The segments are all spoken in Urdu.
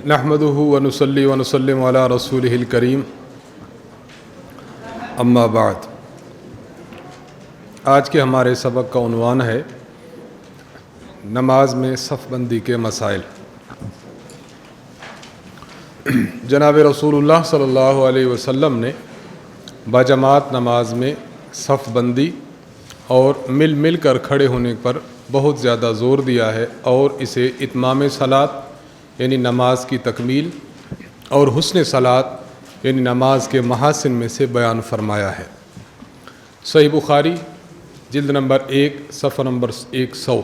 نحمدہ ونصلی ونسلم علی رسولہ الکریم اما بعد۔ آج کے ہمارے سبق کا عنوان ہے نماز میں صف بندی کے مسائل۔ جناب رسول اللہ صلی اللہ علیہ وسلم نے باجماعت نماز میں صف بندی اور مل کر کھڑے ہونے پر بہت زیادہ زور دیا ہے، اور اسے اتمام صلاۃ یعنی نماز کی تکمیل اور حسن صلاۃ یعنی نماز کے محاسن میں سے بیان فرمایا ہے۔ صحیح بخاری جلد نمبر 1 صفحہ نمبر 100۔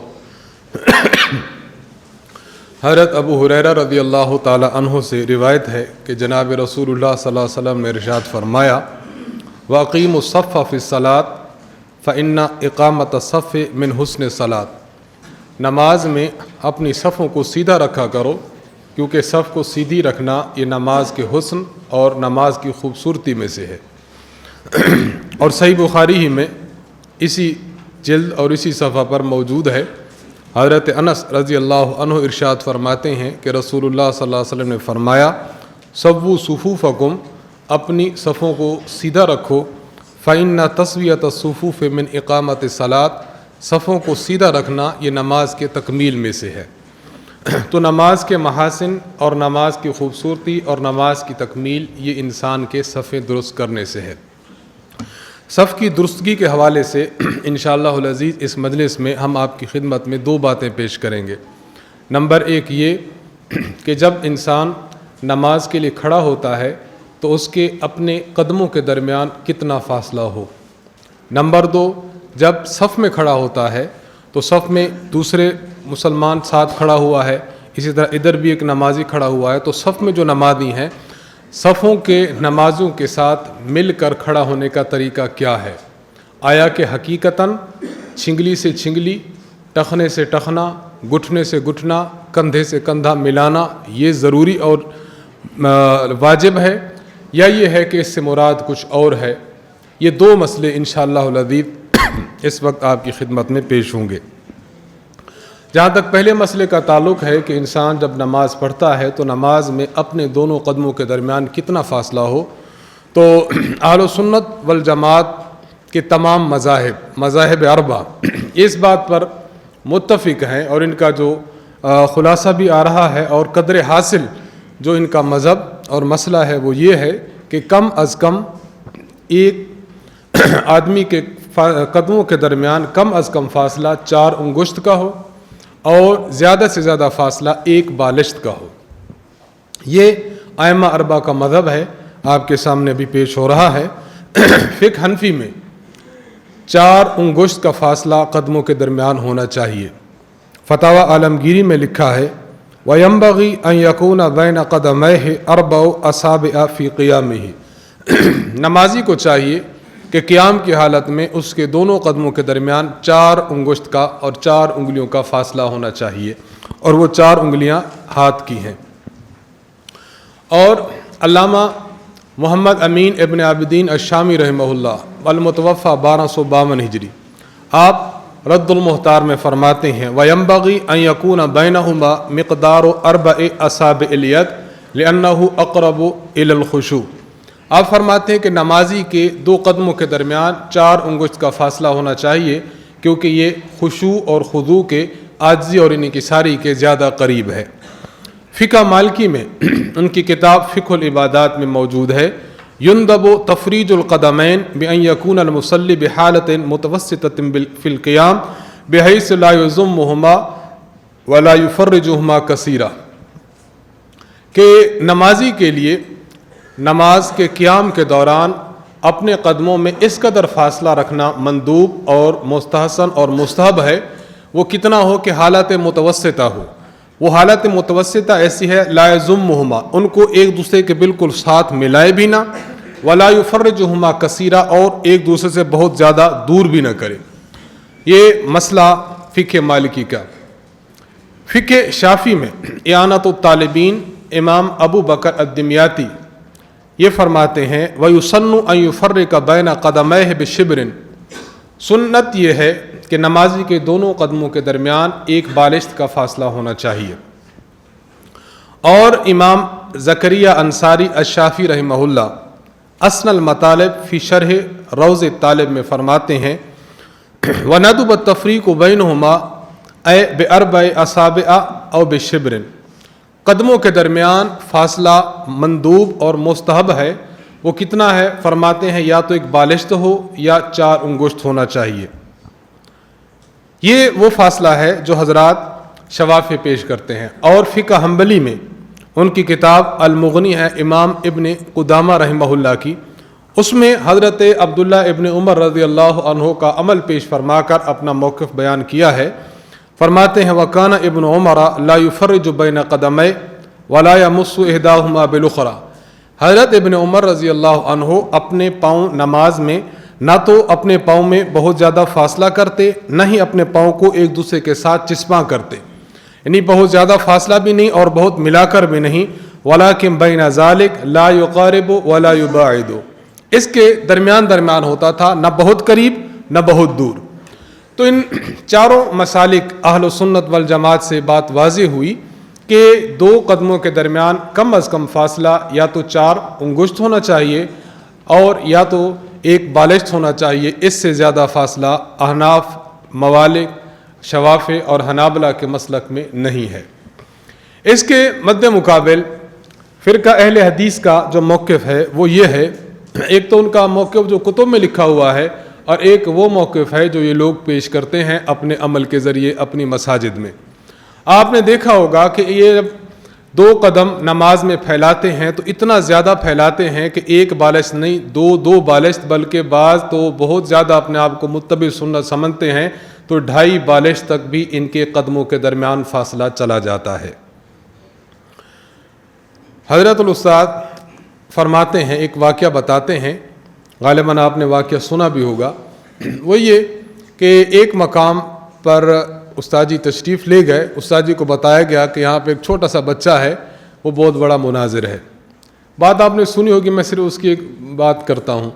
حضرت ابو ہریرہ رضی اللہ تعالی عنہ سے روایت ہے کہ جناب رسول اللہ صلی اللہ علیہ وسلم نے ارشاد فرمایا، وَأَقِيمُوا الصَّفَّ فِي الصَّلَاةِ فَإِنَّ إِقَامَةَ الصَّفِّ مِنْ حُسْنِ الصَّلَاةِ۔ نماز میں اپنی صفوں کو سیدھا رکھا کرو، کیونکہ صف کو سیدھی رکھنا یہ نماز کے حسن اور نماز کی خوبصورتی میں سے ہے۔ اور صحیح بخاری ہی میں اسی جلد اور اسی صفحہ پر موجود ہے، حضرت انس رضی اللہ عنہ ارشاد فرماتے ہیں کہ رسول اللہ صلی اللہ علیہ وسلم نے فرمایا، سووا صفوفکم، اپنی صفوں کو سیدھا رکھو، فإن تسویۃ الصفوف من اقامۃ الصلاۃ، صفوں کو سیدھا رکھنا یہ نماز کے تکمیل میں سے ہے۔ تو نماز کے محاسن اور نماز کی خوبصورتی اور نماز کی تکمیل یہ انسان کے صفیں درست کرنے سے ہے۔ صف کی درستگی کے حوالے سے انشاءاللہ العزیز اس مجلس میں ہم آپ کی خدمت میں 2 باتیں پیش کریں گے۔ نمبر 1 یہ کہ جب انسان نماز کے لیے کھڑا ہوتا ہے تو اس کے اپنے قدموں کے درمیان کتنا فاصلہ ہو۔ نمبر 2 جب صف میں کھڑا ہوتا ہے تو صف میں دوسرے مسلمان ساتھ کھڑا ہوا ہے، اسی طرح ادھر بھی ایک نمازی کھڑا ہوا ہے، تو صف میں جو نمازی ہیں صفوں کے نمازوں کے ساتھ مل کر کھڑا ہونے کا طریقہ کیا ہے؟ آیا کہ حقیقتاً چھنگلی سے چھنگلی، ٹخنے سے ٹخنا، گھٹنے سے گھٹنا، کندھے سے کندھا ملانا یہ ضروری اور واجب ہے، یا یہ ہے کہ اس سے مراد کچھ اور ہے؟ یہ 2 مسئلے انشاءاللہ العزیز اس وقت آپ کی خدمت میں پیش ہوں گے۔ جہاں تک پہلے مسئلے کا تعلق ہے کہ انسان جب نماز پڑھتا ہے تو نماز میں اپنے دونوں قدموں کے درمیان کتنا فاصلہ ہو، تو اہل سنت والجماعت کے تمام مذاہب 4 اس بات پر متفق ہیں، اور ان کا جو خلاصہ بھی آ رہا ہے اور قدر حاصل جو ان کا مذہب اور مسئلہ ہے وہ یہ ہے کہ کم از کم ایک آدمی کے قدموں کے درمیان کم از کم فاصلہ 4 انگشت کا ہو، اور زیادہ سے زیادہ فاصلہ 1 بالشت کا ہو۔ یہ ائمہ 4 کا مذہب ہے، آپ کے سامنے بھی پیش ہو رہا ہے۔ فقہ حنفی میں 4 انگشت کا فاصلہ قدموں کے درمیان ہونا چاہیے۔ فتاوی عالمگیری میں لکھا ہے، وَيَنبَغِي أَن يَكُونَ بَيْنَ قَدَمَيْهِ 4 أَصَابِعَ فِي قِيَامِهِ، نمازی کو چاہیے کہ قیام کی حالت میں اس کے دونوں قدموں کے درمیان 4 انگشت کا اور 4 انگلیوں کا فاصلہ ہونا چاہیے، اور وہ 4 انگلیاں ہاتھ کی ہیں۔ اور علامہ محمد امین ابن عابدین الشامی رحمہ اللہ المتوفی 1252 ہجری، آپ رد المحتار میں فرماتے ہیں، وَيَنبَغِي أَن يَكُونَ بَيْنَهُمَا مِقْدَارُ 4 أَصَابِعِ الْيَدِ لِأَنَّهُ أَقْرَبُ إِلَى الْخُشُوعِ۔ آپ فرماتے ہیں کہ نمازی کے 2 قدموں کے درمیان 4 انگشت کا فاصلہ ہونا چاہیے، کیونکہ یہ خشوع اور خضوع کے عاجزی اور انکساری کے زیادہ قریب ہے۔ فقہ مالکی میں ان کی کتاب فقہ العبادات میں موجود ہے، يندب تفریج القدمین بأن يكون المصلی بحالت متوسطۃ فی القیام بحیث لا یضمہما ولا یفرجہما کثیرا، کہ نمازی کے لیے نماز کے قیام کے دوران اپنے قدموں میں اس قدر فاصلہ رکھنا مندوب اور مستحسن اور مستحب ہے، وہ کتنا ہو کہ حالت متوسطہ ہو۔ وہ حالت متوسطہ ایسی ہے، لا یضمہما، ان کو ایک دوسرے کے بالکل ساتھ ملائے بھی نہ، ولا یفرجہما کثیرا، اور ایک دوسرے سے بہت زیادہ دور بھی نہ کرے۔ یہ مسئلہ فقہ مالکی کا۔ فقہ شافعی میں اعانۃ الطالبین امام ابو بکر الدمیاطی یہ فرماتے ہیں، وَيُسَنُّ أَن يُفَرِّقَ بَيْنَ قَدَمَيْهِ بِشِبْرٍ، سنت یہ ہے کہ نمازی کے دونوں قدموں کے درمیان 1 بالشت کا فاصلہ ہونا چاہیے۔ اور امام زکریہ انصاری الشافعی رحمہ اللہ اسن المطالب فی شرح روض الطالب میں فرماتے ہیں وندب التفریق بینہما اے باربع اصابع او بشبر، قدموں کے درمیان فاصلہ مندوب اور مستحب ہے، وہ کتنا ہے؟ فرماتے ہیں یا تو ایک بالشت ہو یا 4 انگشت ہونا چاہیے۔ یہ وہ فاصلہ ہے جو حضرات شوافع پیش کرتے ہیں، اور فقہ حنبلی میں ان کی کتاب المغنی ہے امام ابن قدامہ رحمہ اللہ کی، اس میں حضرت عبداللہ ابن عمر رضی اللہ عنہ کا عمل پیش فرما کر اپنا موقف بیان کیا ہے۔ فرماتے ہیں وَكَانَ ابن عمر لا يفرج بین قدمے ولا يمس احداهما بالاخرى، حضرت ابن عمر رضی اللہ عنہ اپنے پاؤں نماز میں نہ تو اپنے پاؤں میں بہت زیادہ فاصلہ کرتے، نہ ہی اپنے پاؤں کو ایک دوسرے کے ساتھ چسپاں کرتے، یعنی بہت زیادہ فاصلہ بھی نہیں اور بہت ملا کر بھی نہیں، وَلَكِنْ بَيْنَ ذَلِكَ لَا يُقَارِبُ وَلَا يُبَاعِدُ، اس کے درمیان ہوتا تھا، نہ بہت قریب نہ بہت دور۔ تو ان چاروں مسالک اہل سنت والجماعت سے بات واضح ہوئی کہ 2 قدموں کے درمیان کم از کم فاصلہ یا تو 4 انگشت ہونا چاہیے اور یا تو 1 بالشت ہونا چاہیے، اس سے زیادہ فاصلہ احناف، موالک، شوافع اور حنابلہ کے مسلک میں نہیں ہے۔ اس کے مد مقابل فرقہ اہل حدیث کا جو موقف ہے وہ یہ ہے، ایک تو ان کا موقف جو کتب میں لکھا ہوا ہے، اور ایک وہ موقف ہے جو یہ لوگ پیش کرتے ہیں اپنے عمل کے ذریعے اپنی مساجد میں۔ آپ نے دیکھا ہوگا کہ یہ جب 2 قدم نماز میں پھیلاتے ہیں تو اتنا زیادہ پھیلاتے ہیں کہ 1 بالشت نہیں، 2 بالشت، بلکہ بعض تو بہت زیادہ اپنے آپ کو متبع سنت سمجھتے ہیں، تو 2.5 بالشت تک بھی ان کے قدموں کے درمیان فاصلہ چلا جاتا ہے۔ حضرت الاستاد فرماتے ہیں، ایک واقعہ بتاتے ہیں، غالباً آپ نے واقعہ سنا بھی ہوگا، وہ یہ کہ ایک مقام پر استاد جی تشریف لے گئے، استاد جی کو بتایا گیا کہ یہاں پہ ایک چھوٹا سا بچہ ہے، وہ بہت بڑا مناظر ہے۔ بات آپ نے سنی ہوگی، میں صرف اس کی ایک بات کرتا ہوں۔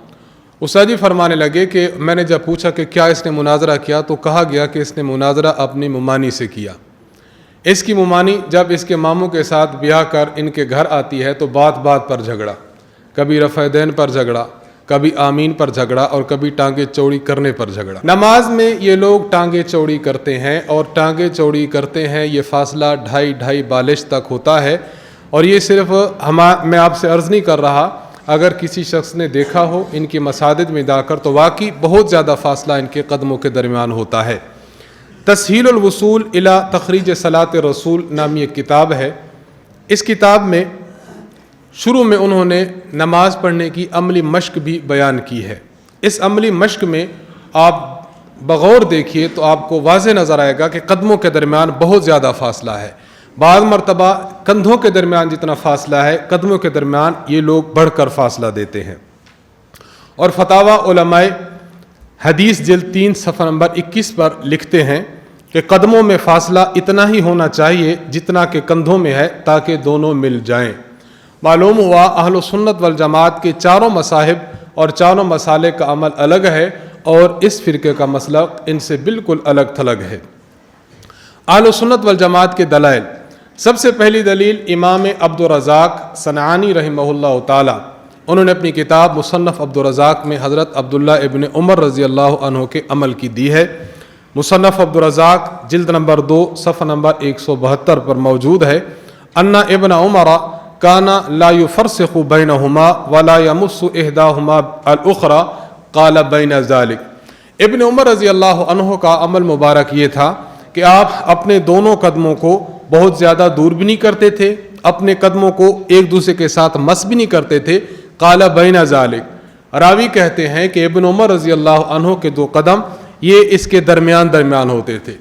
استاد جی فرمانے لگے کہ میں نے جب پوچھا کہ کیا اس نے مناظرہ کیا تو کہا گیا کہ اس نے مناظرہ اپنی ممانی سے کیا۔ اس کی ممانی جب اس کے ماموں کے ساتھ بیاہ کر ان کے گھر آتی ہے تو بات پر جھگڑا، کبھی رفع دین پر جھگڑا، کبھی آمین پر جھگڑا، اور کبھی ٹانگیں چوڑی کرنے پر جھگڑا۔ نماز میں یہ لوگ ٹانگیں چوڑی کرتے ہیں، اور ٹانگیں چوڑی کرتے ہیں یہ فاصلہ 2.5 بالشت تک ہوتا ہے، اور یہ صرف میں آپ سے عرض نہیں کر رہا، اگر کسی شخص نے دیکھا ہو ان کی مساجد میں جا کر تو واقعی بہت زیادہ فاصلہ ان کے قدموں کے درمیان ہوتا ہے۔ تسہیل الوصول الی تخریج صلاۃ الرسول نامی ایک کتاب ہے، اس کتاب میں شروع میں انہوں نے نماز پڑھنے کی عملی مشق بھی بیان کی ہے۔ اس عملی مشق میں آپ بغور دیکھیے تو آپ کو واضح نظر آئے گا کہ قدموں کے درمیان بہت زیادہ فاصلہ ہے، بعض مرتبہ کندھوں کے درمیان جتنا فاصلہ ہے قدموں کے درمیان یہ لوگ بڑھ کر فاصلہ دیتے ہیں۔ اور فتاوی علماء حدیث جلد 3 صفحہ نمبر 21 پر لکھتے ہیں کہ قدموں میں فاصلہ اتنا ہی ہونا چاہیے جتنا کہ کندھوں میں ہے، تاکہ دونوں مل جائیں۔ معلوم ہوا اہل سنت والجماعت کے 4 مذاہب اور 4 مسالک کا عمل الگ ہے، اور اس فرقے کا مسلک ان سے بالکل الگ تھلگ ہے۔ اہل سنت والجماعت کے دلائل، سب سے پہلی دلیل امام عبدالرزاق صنعانی رحمہ اللہ تعالی، انہوں نے اپنی کتاب مصنف عبدالرزاق میں حضرت عبداللہ ابن عمر رضی اللہ عنہ کے عمل کی دی ہے۔ مصنف عبدالرزاق جلد نمبر 2 صفحہ نمبر 172 پر موجود ہے، ان ابن عمر کانا لا یفرسخ بینہما ولا یمس احداہما الاخری قال بین ذلک، ابن عمر رضی اللہ عنہ کا عمل مبارک یہ تھا کہ آپ اپنے دونوں قدموں کو بہت زیادہ دور بھی نہیں کرتے تھے، اپنے قدموں کو ایک دوسرے کے ساتھ مس بھی نہیں کرتے تھے، قال بین ذلک، راوی کہتے ہیں کہ ابن عمر رضی اللہ عنہ کے 2 قدم یہ اس کے درمیان ہوتے تھے۔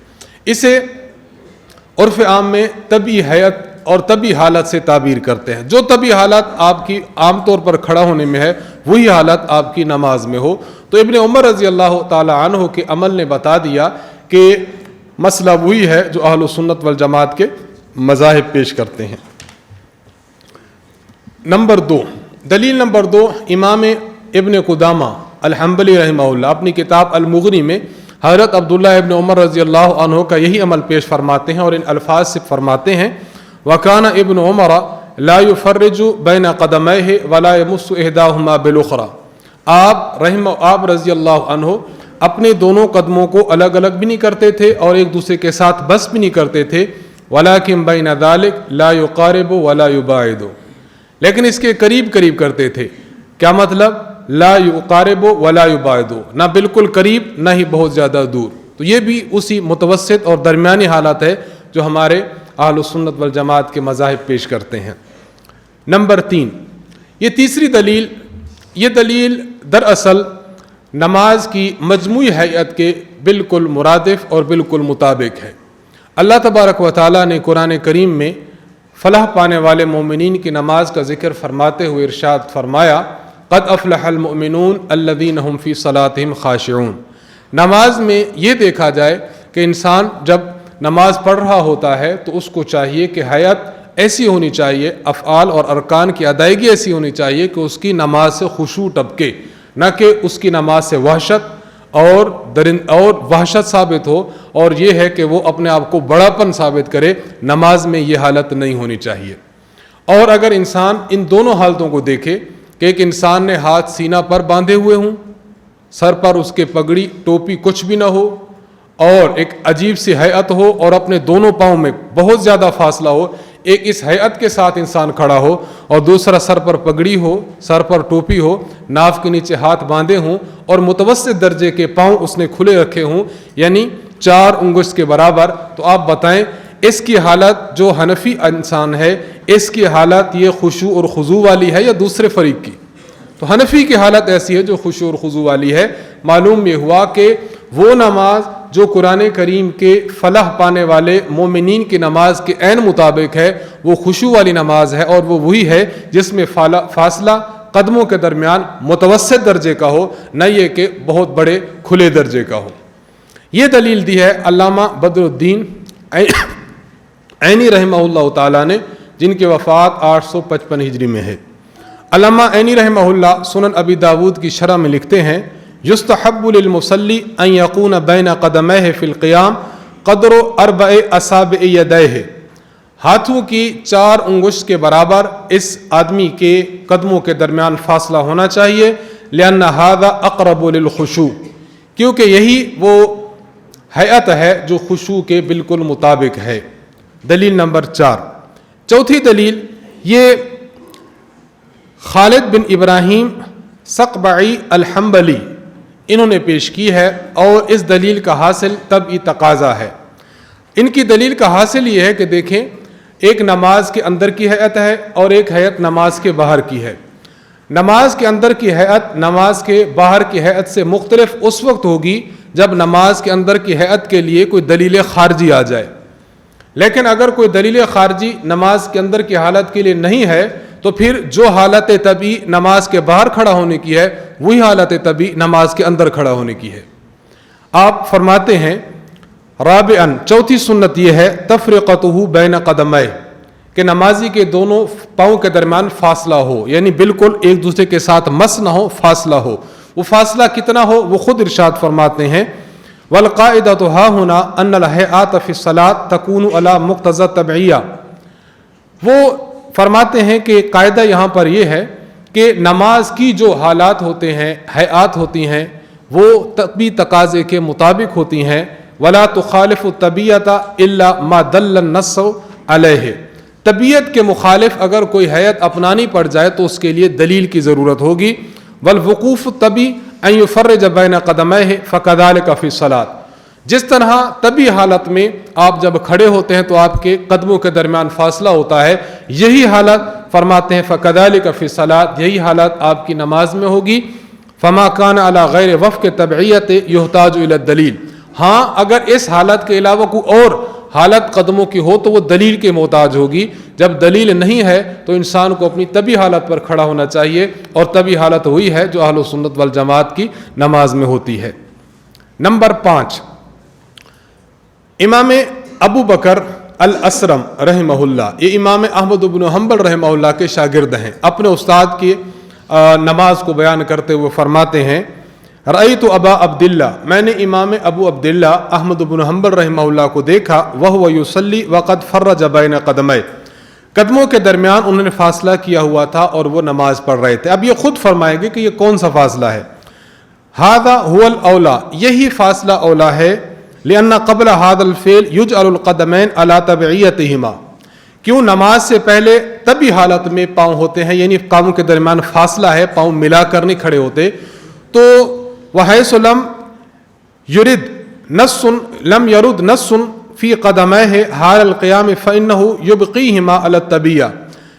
اسے عرف عام میں طبی حیت اور طبی حالت سے تعبیر کرتے ہیں، جو طبی حالت آپ کی عام طور پر کھڑا ہونے میں ہے وہی حالت آپ کی نماز میں ہو۔ تو ابن عمر رضی اللہ تعالی عنہ کے عمل نے بتا دیا کہ مسئلہ وہی ہے جو اہل سنت والجماعت کے مذاہب پیش کرتے ہیں۔ نمبر 2، دلیل نمبر 2، امام ابن قدامہ الحنبلی رحمہ اللہ اپنی کتاب المغنی میں حضرت عبداللہ ابن عمر رضی اللہ عنہ کا یہی عمل پیش فرماتے ہیں، اور ان الفاظ سے فرماتے ہیں وکان ابن عمر لا یفرج بین قدمیہ ولا یمس احداہما بالأخرى. آپ رضی اللہ عنہ اپنے دونوں قدموں کو الگ الگ بھی نہیں کرتے تھے اور ایک دوسرے کے ساتھ بس بھی نہیں کرتے تھے. ولیکن بین ذلک لا یقارب ولا یباعد, لیکن اس کے قریب قریب کرتے تھے. کیا مطلب؟ لا یقارب ولا یباعد, نہ بالکل قریب نہ ہی بہت زیادہ دور. تو یہ بھی اسی متوسط اور درمیانی حالت ہے جو ہمارے اہل السنت والجماعت کے مذاہب پیش کرتے ہیں. نمبر 3, یہ تیسری دلیل, یہ دلیل دراصل نماز کی مجموعی ہیئت کے بالکل مرادف اور بالکل مطابق ہے. اللہ تبارک و تعالیٰ نے قرآن کریم میں فلاح پانے والے مومنین کی نماز کا ذکر فرماتے ہوئے ارشاد فرمایا قد افلح المؤمنون الذین هم فی صلاتهم خاشعون. نماز میں یہ دیکھا جائے کہ انسان جب نماز پڑھ رہا ہوتا ہے تو اس کو چاہیے کہ حیات ایسی ہونی چاہیے, افعال اور ارکان کی ادائیگی ایسی ہونی چاہیے کہ اس کی نماز سے خشوع ٹپکے, نہ کہ اس کی نماز سے وحشت اور وحشت ثابت ہو, اور یہ ہے کہ وہ اپنے آپ کو بڑاپن ثابت کرے. نماز میں یہ حالت نہیں ہونی چاہیے. اور اگر انسان ان دونوں حالتوں کو دیکھے کہ ایک انسان نے ہاتھ سینہ پر باندھے ہوئے ہوں, سر پر اس کے پگڑی ٹوپی کچھ بھی نہ ہو, اور ایک عجیب سی ہیئت ہو اور اپنے دونوں پاؤں میں بہت زیادہ فاصلہ ہو, ایک اس ہیئت کے ساتھ انسان کھڑا ہو اور دوسرا سر پر پگڑی ہو, سر پر ٹوپی ہو, ناف کے نیچے ہاتھ باندھے ہوں اور متوسط درجے کے پاؤں اس نے کھلے رکھے ہوں, یعنی 4 انگشت کے برابر. تو آپ بتائیں اس کی حالت, جو حنفی انسان ہے اس کی حالت یہ خشوع اور خضوع والی ہے یا دوسرے فریق کی؟ تو حنفی کی حالت ایسی ہے جو خشوع اور خضوع والی ہے. معلوم یہ ہوا کہ وہ نماز جو قرآن کریم کے فلاح پانے والے مومنین کی نماز کے عین مطابق ہے وہ خشوع والی نماز ہے, اور وہ وہی ہے جس میں فاصلہ قدموں کے درمیان متوسط درجے کا ہو, نہ یہ کہ بہت بڑے کھلے درجے کا ہو. یہ دلیل دی ہے علامہ بدر الدین عینی رحمہ اللہ تعالیٰ نے, جن کی وفات 855 ہجری میں ہے. علامہ عینی رحمہ اللہ سنن ابی داود کی شرح میں لکھتے ہیں یستحب للمصلی ان یکون بین قدمیہ فی القیام قدر 4 اصابع یدیہ. ہاتھوں کی 4 انگشت کے برابر اس آدمی کے قدموں کے درمیان فاصلہ ہونا چاہیے. لأن ھذا اقرب للخشوع, کیونکہ یہی وہ ہیئت ہے جو خشوع کے بالکل مطابق ہے. دلیل نمبر 4. چوتھی دلیل یہ خالد بن ابراہیم سقبعی الحنبلی انہوں نے پیش کی ہے, اور اس دلیل کا حاصل طبعی تقاضا ہے. ان کی دلیل کا حاصل یہ ہے کہ دیکھیں, ایک نماز کے اندر کی ہیئت ہے اور ایک ہیئت نماز کے باہر کی ہے. نماز کے اندر کی ہیئت نماز کے باہر کی ہیئت سے مختلف اس وقت ہوگی جب نماز کے اندر کی ہیئت کے لیے کوئی دلیل خارجی آ جائے. لیکن اگر کوئی دلیل خارجی نماز کے اندر کی حالت کے لیے نہیں ہے تو پھر جو حالت طبیعی نماز کے باہر کھڑا ہونے کی ہے وہی حالت طبیعی نماز کے اندر کھڑا ہونے کی ہے. آپ فرماتے ہیں رابعاً, چوتھی سنت یہ ہے تفرقتہ بین قدمیہ, کہ نمازی کے دونوں پاؤں کے درمیان فاصلہ ہو, یعنی بالکل ایک دوسرے کے ساتھ مس نہ ہو, فاصلہ ہو. وہ فاصلہ کتنا ہو وہ خود ارشاد فرماتے ہیں والقاعدۃ ھاہنا ان الہیئات فی الصلاۃ تکون علی مقتضی التبعیہ. وہ فرماتے ہیں کہ قاعدہ یہاں پر یہ ہے کہ نماز کی جو حالات ہوتے ہیں, ہیئات ہوتی ہیں, وہ طبعی تقاضے کے مطابق ہوتی ہیں. ولا تخالف الطبیعۃ الا ما دل النص علیہ. طبیعت کے مخالف اگر کوئی ہیئت اپنانی پڑ جائے تو اس کے لیے دلیل کی ضرورت ہوگی. والوقوف الطبیعی ان یفرج بین قدمیہ فکذلک فی الصلاۃ. جس طرح طبی حالت میں آپ جب کھڑے ہوتے ہیں تو آپ کے قدموں کے درمیان فاصلہ ہوتا ہے, یہی حالت فرماتے ہیں فکذلک فی الصلاۃ, یہی حالت آپ کی نماز میں ہوگی. فما کان علی غیر وفق تبعیت یحتاج الی الدلیل. ہاں اگر اس حالت کے علاوہ کوئی اور حالت قدموں کی ہو تو وہ دلیل کے محتاج ہوگی. جب دلیل نہیں ہے تو انسان کو اپنی طبی حالت پر کھڑا ہونا چاہیے, اور طبی حالت وہی ہے جو اہل سنت والجماعت کی نماز میں ہوتی ہے. نمبر 5, امام ابو بکر الاسرم رحمہ اللہ, یہ امام احمد بن حنبل رحمہ اللہ کے شاگرد ہیں. اپنے استاد کی نماز کو بیان کرتے ہوئے فرماتے ہیں رأیت ابا عبداللہ, میں نے امام ابو عبداللہ احمد بن حنبل رحمہ اللہ کو دیکھا, وہو یصلی وقد فرج بین قدمیہ, قدموں کے درمیان انہوں نے فاصلہ کیا ہوا تھا اور وہ نماز پڑھ رہے تھے. اب یہ خود فرمائیں گے کہ یہ کون سا فاصلہ ہے. ھذا ھو الاولا، یہی فاصلہ اولا ہے. لأن قبل ھذا الفعل يجعل القدمین علی تبعیتہما، کیوں نماز سے پہلے تبھی حالت میں پاؤں ہوتے ہیں، یعنی قدموں کے درمیان فاصلہ ہے، پاؤں ملا کر نہیں کھڑے ہوتے. تو وحیث لم یرد نص فی قدمیہ حال القیام فإنہ یبقیہما علی الطبیعہ،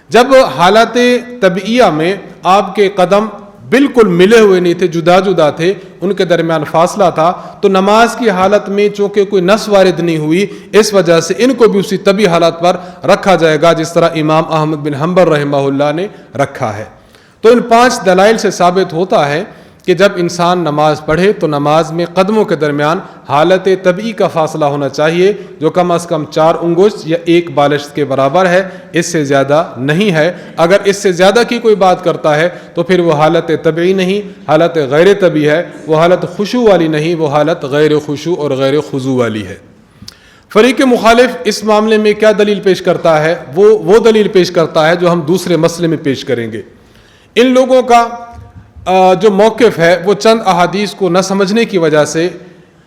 جب حالت طبعیہ میں آپ کے قدم بالکل ملے ہوئے نہیں تھے، جدا جدا تھے، ان کے درمیان فاصلہ تھا، تو نماز کی حالت میں چونکہ کوئی نص وارد نہیں ہوئی، اس وجہ سے ان کو بھی اسی طبعی حالت پر رکھا جائے گا جس طرح امام احمد بن حنبل رحمہ اللہ نے رکھا ہے. تو ان 5 دلائل سے ثابت ہوتا ہے کہ جب انسان نماز پڑھے تو نماز میں قدموں کے درمیان حالت طبعی کا فاصلہ ہونا چاہیے، جو کم از کم 4 انگشت یا 1 بالشت کے برابر ہے، اس سے زیادہ نہیں ہے. اگر اس سے زیادہ کی کوئی بات کرتا ہے تو پھر وہ حالت طبعی نہیں، حالت غیر طبعی ہے، وہ حالت خشوع والی نہیں، وہ حالت غیر خشوع اور غیر خضوع والی ہے. فریق مخالف اس معاملے میں کیا دلیل پیش کرتا ہے؟ وہ دلیل پیش کرتا ہے جو ہم دوسرے مسئلے میں پیش کریں گے. ان لوگوں کا جو موقف ہے وہ چند احادیث کو نہ سمجھنے کی وجہ سے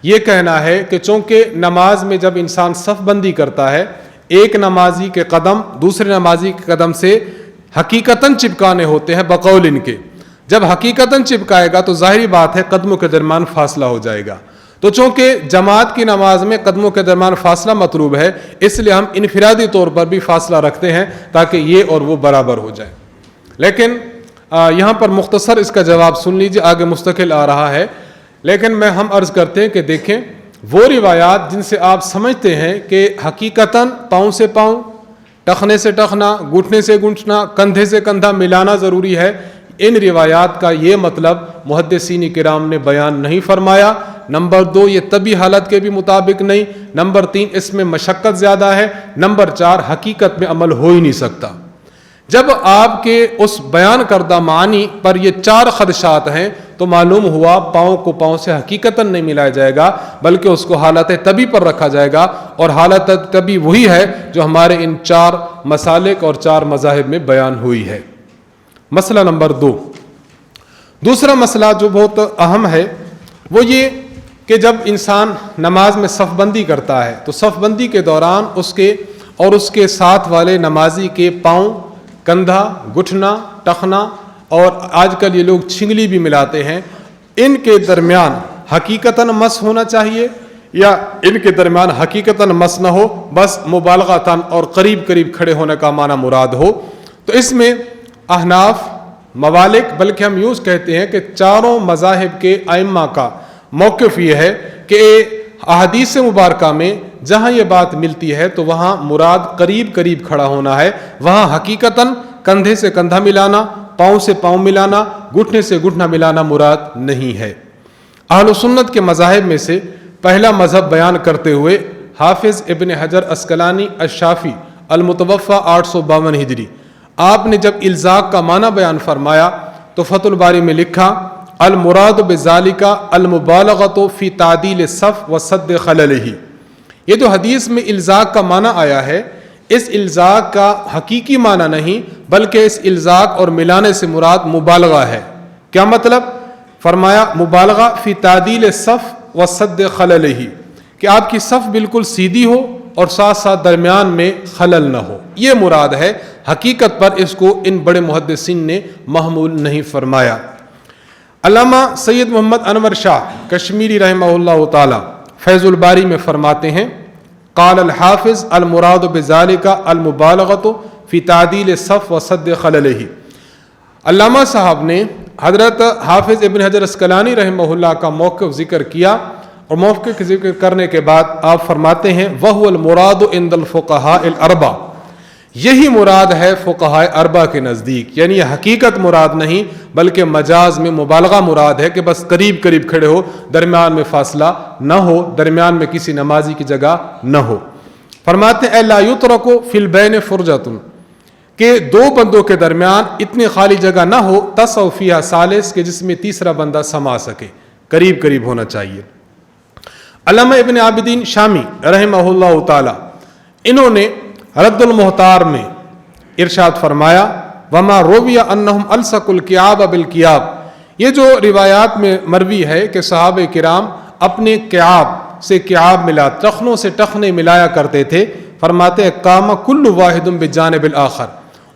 یہ کہنا ہے کہ چونکہ نماز میں جب انسان صف بندی کرتا ہے، ایک نمازی کے قدم دوسرے نمازی کے قدم سے حقیقتاً چپکانے ہوتے ہیں بقول ان کے. جب حقیقتاً چپکائے گا تو ظاہری بات ہے قدموں کے درمیان فاصلہ ہو جائے گا. تو چونکہ جماعت کی نماز میں قدموں کے درمیان فاصلہ مطلوب ہے، اس لیے ہم انفرادی طور پر بھی فاصلہ رکھتے ہیں تاکہ یہ اور وہ برابر ہو جائے. لیکن یہاں پر مختصر اس کا جواب سن لیجیے، آگے مستقل آ رہا ہے. لیکن ہم عرض کرتے ہیں کہ دیکھیں وہ روایات جن سے آپ سمجھتے ہیں کہ حقیقتاً پاؤں سے پاؤں، ٹخنے سے ٹخنا، گھٹنے سے گھٹنا، کندھے سے کندھا ملانا ضروری ہے، ان روایات کا یہ مطلب محدثین کرام نے بیان نہیں فرمایا. نمبر 2، یہ طبی حالت کے بھی مطابق نہیں. نمبر 3، اس میں مشقت زیادہ ہے. نمبر 4، حقیقت میں عمل ہو ہی نہیں سکتا. جب آپ کے اس بیان کردہ معنی پر یہ 4 خدشات ہیں تو معلوم ہوا پاؤں کو پاؤں سے حقیقتاً نہیں ملایا جائے گا، بلکہ اس کو حالت طبی پر رکھا جائے گا، اور حالت طبی وہی ہے جو ہمارے ان 4 مسالک اور 4 مذاہب میں بیان ہوئی ہے. مسئلہ نمبر 2، دوسرا مسئلہ جو بہت اہم ہے وہ یہ کہ جب انسان نماز میں صف بندی کرتا ہے تو صف بندی کے دوران اس کے ساتھ والے نمازی کے پاؤں، کندھا، گھٹنا، ٹخنا، اور آج کل یہ لوگ چھنگلی بھی ملاتے ہیں، ان کے درمیان حقیقتاً مس ہونا چاہیے یا ان کے درمیان حقیقتاً مس نہ ہو، بس مبالغتاً اور قریب قریب کھڑے ہونے کا معنی مراد ہو. تو اس میں احناف، موالک، بلکہ ہم یوں کہتے ہیں کہ 4 مذاہب کے ائمہ کا موقف یہ ہے کہ احادیث مبارکہ میں جہاں یہ بات ملتی ہے تو وہاں مراد قریب قریب کھڑا ہونا ہے، وہاں حقیقتاً کندھے سے کندھا ملانا، پاؤں سے پاؤں ملانا، گھٹنے سے گھٹنا ملانا مراد نہیں ہے. اہل سنت کے مذاہب میں سے پہلا مذہب بیان کرتے ہوئے حافظ ابن حجر عسقلانی الشافی المتوفی 852 ہجری، آپ نے جب الزاق کا معنی بیان فرمایا تو فتح الباری میں لکھا المراد بذالک المبالغۃ فی تعدیل الصف وسد خللہ. یہ جو حدیث میں الزاق کا معنی آیا ہے، اس الزاق کا حقیقی معنی نہیں بلکہ اس الزاق اور ملانے سے مراد مبالغہ ہے. کیا مطلب؟ فرمایا مبالغہ فی تعدیل الصف وسد خللہ، کہ آپ کی صف بالکل سیدھی ہو اور ساتھ ساتھ درمیان میں خلل نہ ہو، یہ مراد ہے. حقیقت پر اس کو ان بڑے محدثین نے محمول نہیں فرمایا. علامہ سید محمد انور شاہ کشمیری رحمہ اللہ تعالی فیض الباری میں فرماتے ہیں قال الحافظ المراد بذالک المبالغۃ فی تعدیل الصف وسد خللہ. علامہ صاحب نے حضرت حافظ ابن حجر عسقلانی رحمہ اللہ کا موقف ذکر کیا، اور موقف کے ذکر کرنے کے بعد آپ فرماتے ہیں وَهُوَ الْمُرَادُ عِنْدَ الْفُقَهَاءِ الْأَرْبَعَةِ، یہی مراد ہے فقہاء اربع کے نزدیک، یعنی یہ حقیقت مراد نہیں بلکہ مجاز میں مبالغہ مراد ہے کہ بس قریب قریب کھڑے ہو، درمیان میں فاصلہ نہ ہو، درمیان میں کسی نمازی کی جگہ نہ ہو. فرماتے ہیں لا یترک فی البین فرجۃ، کہ 2 بندوں کے درمیان اتنی خالی جگہ نہ ہو تسع فیہا ثالث، کہ جس میں تیسرا بندہ سما سکے، قریب قریب ہونا چاہیے. علامہ ابن عابدین شامی رحمہ اللہ تعالی، انہوں نے رد المحتار میں ارشاد فرمایا وما روی انہم الصقوا الکیاب بالکیاب، یہ جو روایات میں مروی ہے کہ صحابہ کرام اپنے کیاب سے کیاب ملا، ٹخنوں سے ٹخنے ملایا کرتے تھے، فرماتے ہیں قام کل واحد بجانب الاخر،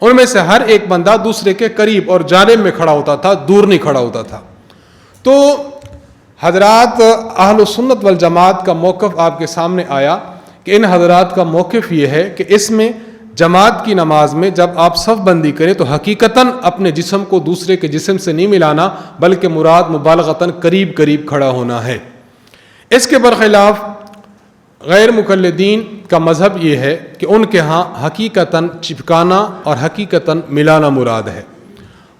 ان میں سے ہر ایک بندہ دوسرے کے قریب اور جانب میں کھڑا ہوتا تھا، دور نہیں کھڑا ہوتا تھا۔ تو حضرات اہل سنت والجماعت کا موقف آپ کے سامنے آیا کہ ان حضرات کا موقف یہ ہے کہ اس میں جماعت کی نماز میں جب آپ صف بندی کریں تو حقیقتاً اپنے جسم کو دوسرے کے جسم سے نہیں ملانا، بلکہ مراد مبالغتاً قریب قریب کھڑا ہونا ہے۔ اس کے برخلاف غیر مقلدین کا مذہب یہ ہے کہ ان کے ہاں حقیقتاً چپکانا اور حقیقتاً ملانا مراد ہے،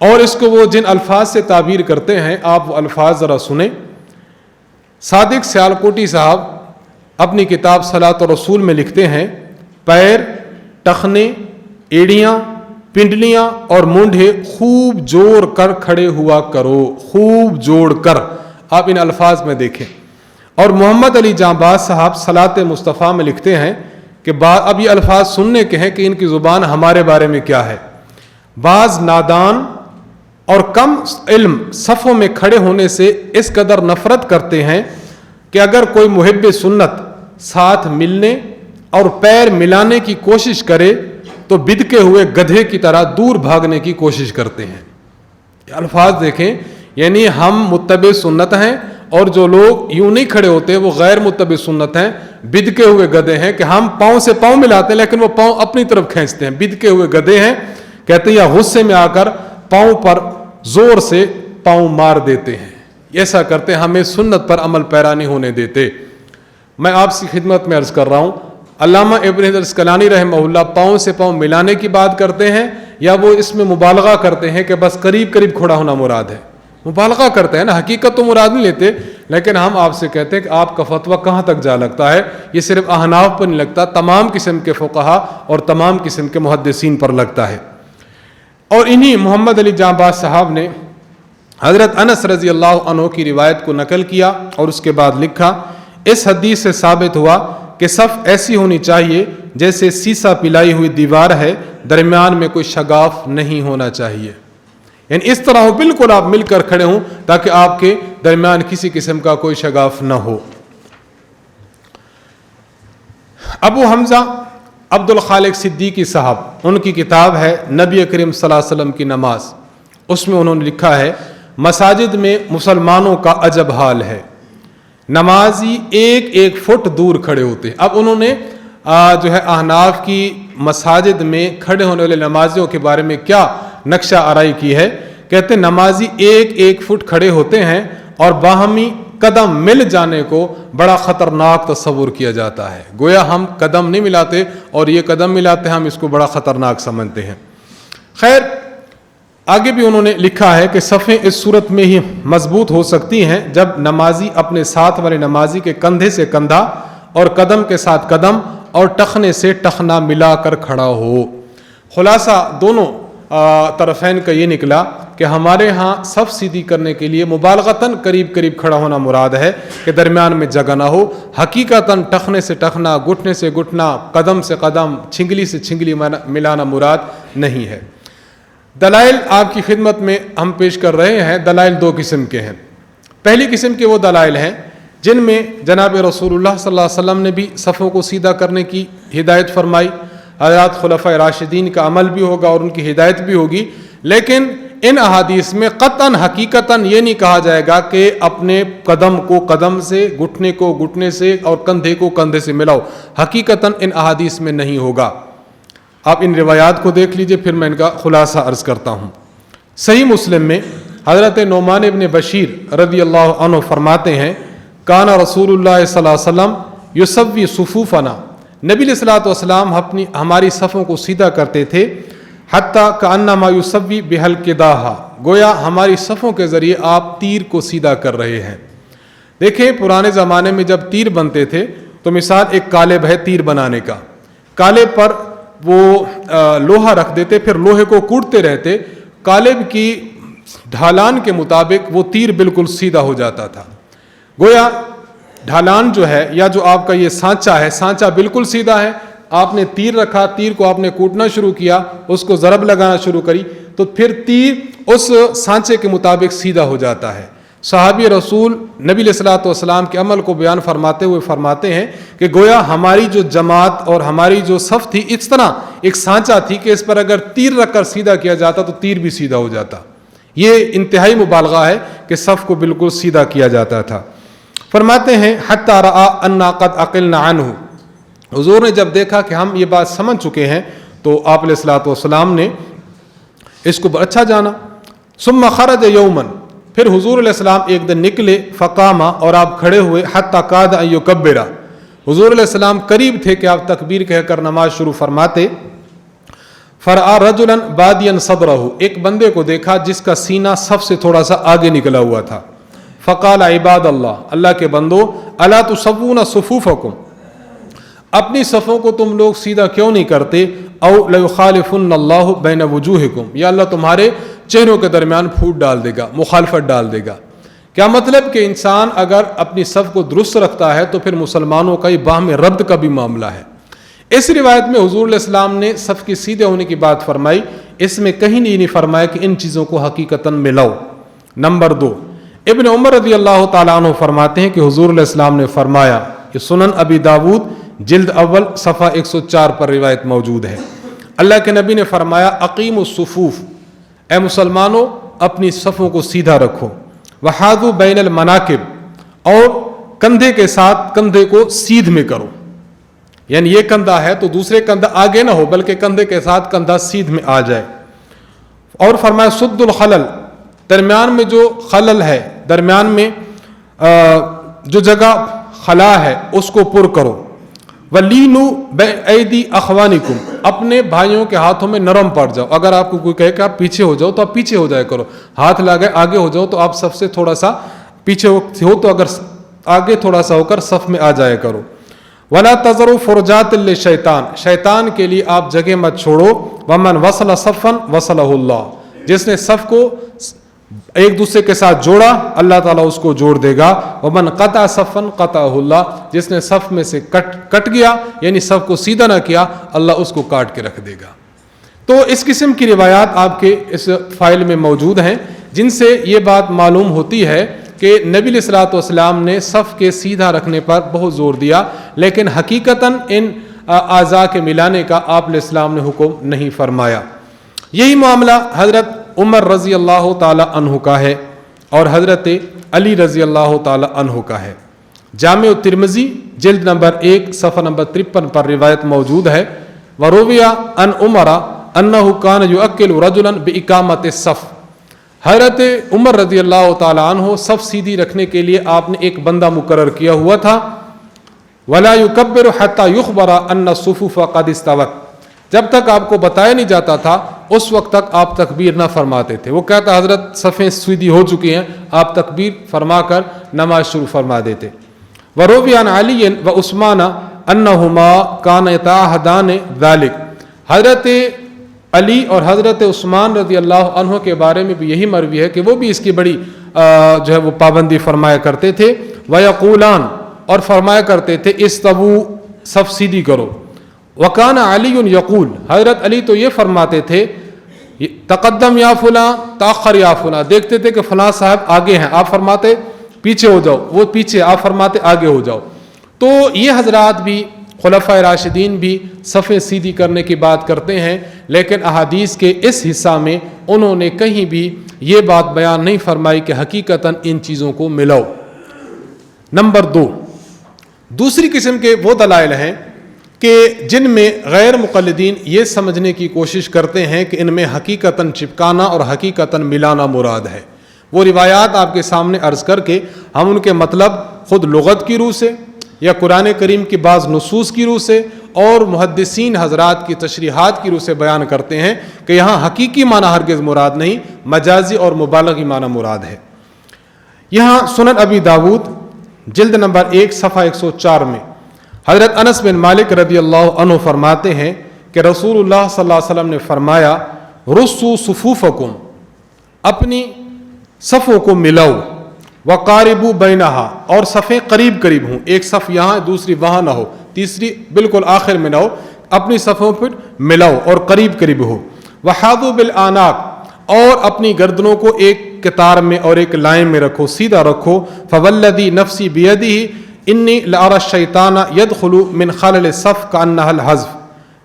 اور اس کو وہ جن الفاظ سے تعبیر کرتے ہیں آپ وہ الفاظ ذرا سنیں۔ صادق سیالکوٹی صاحب اپنی کتاب صلاۃ الرسول میں لکھتے ہیں پیر، ٹخنے، ایڑیاں، پنڈلیاں اور مونڈھے خوب جوڑ کر کھڑے ہوا کرو، خوب جوڑ کر، آپ ان الفاظ میں دیکھیں۔ اور محمد علی جانباز صاحب صلاۃ مصطفیٰ میں لکھتے ہیں کہ اب یہ الفاظ سننے کے ہیں کہ ان کی زبان ہمارے بارے میں کیا ہے۔ بعض نادان اور کم علم صفوں میں کھڑے ہونے سے اس قدر نفرت کرتے ہیں کہ اگر کوئی محب سنت ساتھ ملنے اور پیر ملانے کی کوشش کرے تو بدکے ہوئے گدھے کی طرح دور بھاگنے کی کوشش کرتے ہیں۔ یہ الفاظ دیکھیں، یعنی ہم متبع سنت ہیں اور جو لوگ یوں نہیں کھڑے ہوتے وہ غیر متبع سنت ہیں، بدکے ہوئے گدھے ہیں کہ ہم پاؤں سے پاؤں ملاتے ہیں لیکن وہ پاؤں اپنی طرف کھینچتے ہیں، بدکے ہوئے گدھے ہیں، کہتے ہیں یا غصے میں آ کر پاؤں پر زور سے پاؤں مار دیتے ہیں، ایسا کرتے ہیں، ہمیں سنت پر عمل پیرا نہیں ہونے دیتے۔ میں آپ کی خدمت میں عرض کر رہا ہوں، علامہ ابن حجر العسقلانی رحمہ اللہ پاؤں سے پاؤں ملانے کی بات کرتے ہیں یا وہ اس میں مبالغہ کرتے ہیں کہ بس قریب قریب کھڑا ہونا مراد ہے؟ مبالغہ کرتے ہیں نا، حقیقت تو مراد نہیں لیتے، لیکن ہم آپ سے کہتے ہیں کہ آپ کا فتویٰ کہاں تک جا لگتا ہے؟ یہ صرف احناف پر نہیں لگتا، تمام قسم کے فقہا اور تمام قسم کے محدثین پر لگتا ہے۔ اور انہی محمد علی جانباز صاحب نے حضرت انس رضی اللہ عنہ کی روایت کو نقل کیا اور اس کے بعد لکھا اس حدیث سے ثابت ہوا کہ صف ایسی ہونی چاہیے جیسے سیسا پلائی ہوئی دیوار ہے، درمیان میں کوئی شگاف نہیں ہونا چاہیے، یعنی اس طرح ہو بالکل آپ مل کر کھڑے ہوں تاکہ آپ کے درمیان کسی قسم کا کوئی شگاف نہ ہو۔ ابو حمزہ عبد الخالق صدیقی صاحب، ان کی کتاب ہے نبی کریم صلی اللہ علیہ وسلم کی نماز، اس میں انہوں نے لکھا ہے مساجد میں مسلمانوں کا عجب حال ہے، نمازی ایک ایک فٹ دور کھڑے ہوتے ہیں۔ اب انہوں نے جو ہے احناف کی مساجد میں کھڑے ہونے والے نمازیوں کے بارے میں کیا نقشہ آرائی کی ہے، کہتے ہیں نمازی ایک ایک فٹ کھڑے ہوتے ہیں اور باہمی قدم مل جانے کو بڑا خطرناک تصور کیا جاتا ہے، گویا ہم قدم نہیں ملاتے اور یہ قدم ملاتے ہیں، ہم اس کو بڑا خطرناک سمجھتے ہیں۔ خیر آگے بھی انہوں نے لکھا ہے کہ صفیں اس صورت میں ہی مضبوط ہو سکتی ہیں جب نمازی اپنے ساتھ والے نمازی کے کندھے سے کندھا اور قدم کے ساتھ قدم اور ٹخنے سے ٹخنا ملا کر کھڑا ہو۔ خلاصہ دونوں طرفین کا یہ نکلا کہ ہمارے ہاں صف سیدھی کرنے کے لیے مبالغتاً قریب قریب کھڑا ہونا مراد ہے کہ درمیان میں جگہ نہ ہو، حقیقتاً ٹخنے سے ٹخنا، گھٹنے سے گھٹنا، قدم سے قدم، چھنگلی سے چھنگلی ملانا مراد نہیں ہے۔ دلائل آپ کی خدمت میں ہم پیش کر رہے ہیں، دلائل دو قسم کے ہیں۔ پہلی قسم کے وہ دلائل ہیں جن میں جناب رسول اللہ صلی اللہ علیہ وسلم نے بھی صفوں کو سیدھا کرنے کی ہدایت فرمائی، حضرات خلفائے راشدین کا عمل بھی ہوگا اور ان کی ہدایت بھی ہوگی، لیکن ان احادیث میں قطعاً حقیقتاً یہ نہیں کہا جائے گا کہ اپنے قدم کو قدم سے، گھٹنے کو گھٹنے سے اور کندھے کو کندھے سے ملاؤ، حقیقتاً ان احادیث میں نہیں ہوگا۔ آپ ان روایات کو دیکھ لیجئے، پھر میں ان کا خلاصہ عرض کرتا ہوں۔ صحیح مسلم میں حضرت نعمان ابن بشیر رضی اللہ عنہ فرماتے ہیں کان رسول اللہ صلی اللہ علیہ وسلم یسوی صفوفنا، نبی علیہ الصلوۃ والسلام ہماری صفوں کو سیدھا کرتے تھے، حتیٰ کأنما یسوی بحلقداہا، گویا ہماری صفوں کے ذریعے آپ تیر کو سیدھا کر رہے ہیں۔ دیکھیں پرانے زمانے میں جب تیر بنتے تھے تو مثال ایک کالب ہے تیر بنانے کا، کالب پر وہ لوہا رکھ دیتے، پھر لوہے کو کوڑتے رہتے، کالب کی ڈھالان کے مطابق وہ تیر بالکل سیدھا ہو جاتا تھا۔ گویا ڈھالان جو ہے یا جو آپ کا یہ سانچہ ہے، سانچہ بالکل سیدھا ہے، آپ نے تیر رکھا, تیر کو آپ نے کوٹنا شروع کیا, اس کو ضرب لگانا شروع کری, تو پھر تیر اس سانچے کے مطابق سیدھا ہو جاتا ہے. صحابی رسول نبی علیہ الصلوۃ والسلام کے عمل کو بیان فرماتے ہوئے فرماتے ہیں کہ گویا ہماری جو جماعت اور ہماری جو صف تھی اس طرح ایک سانچہ تھی کہ اس پر اگر تیر رکھ کر سیدھا کیا جاتا تو تیر بھی سیدھا ہو جاتا. یہ انتہائی مبالغہ ہے کہ صف کو بالکل سیدھا کیا جاتا تھا. فرماتے ہیں حتی رأى انا قد عقلنا عنہ, حضور نے جب دیکھا کہ ہم یہ بات سمجھ چکے ہیں تو آپ علیہ الصلوۃ والسلام نے اس کو اچھا جانا. ثم خرج یوما, پھر حضور علیہ السلام ایک دن نکلے, فقام, اور آپ کھڑے ہوئے, حتی کاد ان یکبر, حضور علیہ السلام قریب تھے کہ آپ تکبیر کہہ کر نماز شروع فرماتے. فرآ رجلا بادیا صدرہ, ایک بندے کو دیکھا جس کا سینہ صف سے تھوڑا سا آگے نکلا ہوا تھا. فقال عباد اللہ, اللہ کے بندو, الا تصوون صفوفکم, اپنی صفوں کو تم لوگ سیدھا کیوں نہیں کرتے؟ او لیخالفن اللہ بین وجوہکم, یا اللہ تمہارے چہروں کے درمیان پھوٹ ڈال دے گا, مخالفت ڈال دے گا. کیا مطلب کہ انسان اگر اپنی صف کو درست رکھتا ہے تو پھر مسلمانوں کا یہ باہم ربط کا بھی معاملہ ہے. اس روایت میں حضور علیہ السلام نے صف کے سیدھے ہونے کی بات فرمائی, اس میں کہیں نہیں فرمایا کہ ان چیزوں کو حقیقتاً ملاؤ. نمبر 2, ابن عمر رضی اللہ تعالیٰ عنہ فرماتے ہیں کہ حضور علیہ السلام نے فرمایا, یہ سنن ابی داود جلد اول صفحہ 104 پر روایت موجود ہے, اللہ کے نبی نے فرمایا, اقیموا الصفوف, اے مسلمانوں اپنی صفوں کو سیدھا رکھو. وحاذوا بین المناکب, اور کندھے کے ساتھ کندھے کو سیدھ میں کرو, یعنی یہ کندھا ہے تو دوسرے کندھا آگے نہ ہو بلکہ کندھے کے ساتھ کندھا سیدھ میں آ جائے. اور فرمایا سد الخلل, درمیان میں جو خلل ہے, درمیان میں جو جگہ خلا ہے اس کو پر کرو. وَلِینُوا بِأَیْدِی أَخْوَانِکُم, اپنے بھائیوں کے ہاتھوں میں نرم پڑ جاؤ. اگر آپ کو کوئی کہے کہ آپ پیچھے ہو جاؤ تو آپ پیچھے ہو جایا کرو, ہاتھ لگائے آگے ہو جاؤ تو آپ صف سے تھوڑا سا پیچھے ہو تو اگر آگے تھوڑا سا ہو کر صف میں آ جایا کرو. وَلَا تَذَرُوا فُرْجَاتٍ لِلشَّیطان, شیطان کے لیے آپ جگہ مت چھوڑو. وَمَنْ وَصَلَ صَفًّا وَصَلَهُ اللَّهُ, جس نے صف کو ایک دوسرے کے ساتھ جوڑا اللہ تعالیٰ اس کو جوڑ دے گا. وَمَنْ قَطَعَ صَفًّا قَطَعَهُ اللَّهُ, جس نے صف میں سے کٹ گیا یعنی صف کو سیدھا نہ کیا, اللہ اس کو کاٹ کے رکھ دے گا. تو اس قسم کی روایات آپ کے اس فائل میں موجود ہیں جن سے یہ بات معلوم ہوتی ہے کہ نبی علیہ الصلوۃ والسلام نے صف کے سیدھا رکھنے پر بہت زور دیا, لیکن حقیقتاً ان اعضاء کے ملانے کا آپ علیہ السلام نے حکم نہیں فرمایا. یہی معاملہ حضرت عمر رضی اللہ تعالی عنہ کا ہے اور حضرت علی رضی اللہ تعالی عنہ کا ہے. جامع الترمذی جلد نمبر 1 صفحہ نمبر 53 پر روایت موجود ہے. وروی عن عمر انہ کان یؤکل رجلا باقامۃ الصف, حضرت عمر رضی اللہ تعالی عنہ صف سیدھی رکھنے کے لیے آپ نے ایک بندہ مقرر کیا ہوا تھا. ولا یکبر حتی یخبر ان الصفوف قد استوت, جب تک آپ کو بتایا نہیں جاتا تھا اس وقت تک آپ تکبیر نہ فرماتے تھے. وہ کہتا حضرت صفیں سیدھی ہو چکی ہیں, آپ تکبیر فرما کر نماز شروع فرما دیتے. وروی عن علی و عثمان انہما کان یتعاہدان ذلک, حضرت علی اور حضرت عثمان رضی اللہ عنہ کے بارے میں بھی یہی مروی ہے کہ وہ بھی اس کی بڑی جو ہے وہ پابندی فرمایا کرتے تھے. ویقولان, اور فرمایا کرتے تھے استووا, صف سیدھی کرو. وکان علی یقول, حضرت علی تو یہ فرماتے تھے تقدم یا فلاں تاخر یا فلاں, دیکھتے تھے کہ فلاں صاحب آگے ہیں, آپ فرماتے پیچھے ہو جاؤ, وہ پیچھے, آپ فرماتے آگے ہو جاؤ. تو یہ حضرات بھی خلفائے راشدین بھی صفیں سیدھی کرنے کی بات کرتے ہیں, لیکن احادیث کے اس حصہ میں انہوں نے کہیں بھی یہ بات بیان نہیں فرمائی کہ حقیقتاً ان چیزوں کو ملاؤ. نمبر 2, دوسری قسم کے وہ دلائل ہیں کہ جن میں غیر مقلدین یہ سمجھنے کی کوشش کرتے ہیں کہ ان میں حقیقتاً چپکانا اور حقیقتاً ملانا مراد ہے. وہ روایات آپ کے سامنے عرض کر کے ہم ان کے مطلب خود لغت کی روح سے یا قرآن کریم کی بعض نصوص کی روح سے اور محدثین حضرات کی تشریحات کی روح سے بیان کرتے ہیں کہ یہاں حقیقی معنی ہرگز مراد نہیں, مجازی اور مبالغی معنی مراد ہے. یہاں سنن ابی داود جلد نمبر 1 صفحہ 104 میں حضرت انس بن مالک رضی اللہ عنہ فرماتے ہیں کہ رسول اللہ صلی اللہ علیہ وسلم نے فرمایا رصوا صفوفکم, اپنی صفوں کو ملاؤ. وقاربوا بینہا, اور صفیں قریب قریب ہوں, ایک صف یہاں دوسری وہاں نہ ہو, تیسری بالکل آخر میں نہ ہو, اپنی صفوں پر ملاؤ اور قریب قریب ہو. وحاذو بالآناق, اور اپنی گردنوں کو ایک قطار میں اور ایک لائن میں رکھو, سیدھا رکھو. فوالذی نفسی بیدہ انی لأری الشیطان یدخل من خلل الصف کأنہ الحذف,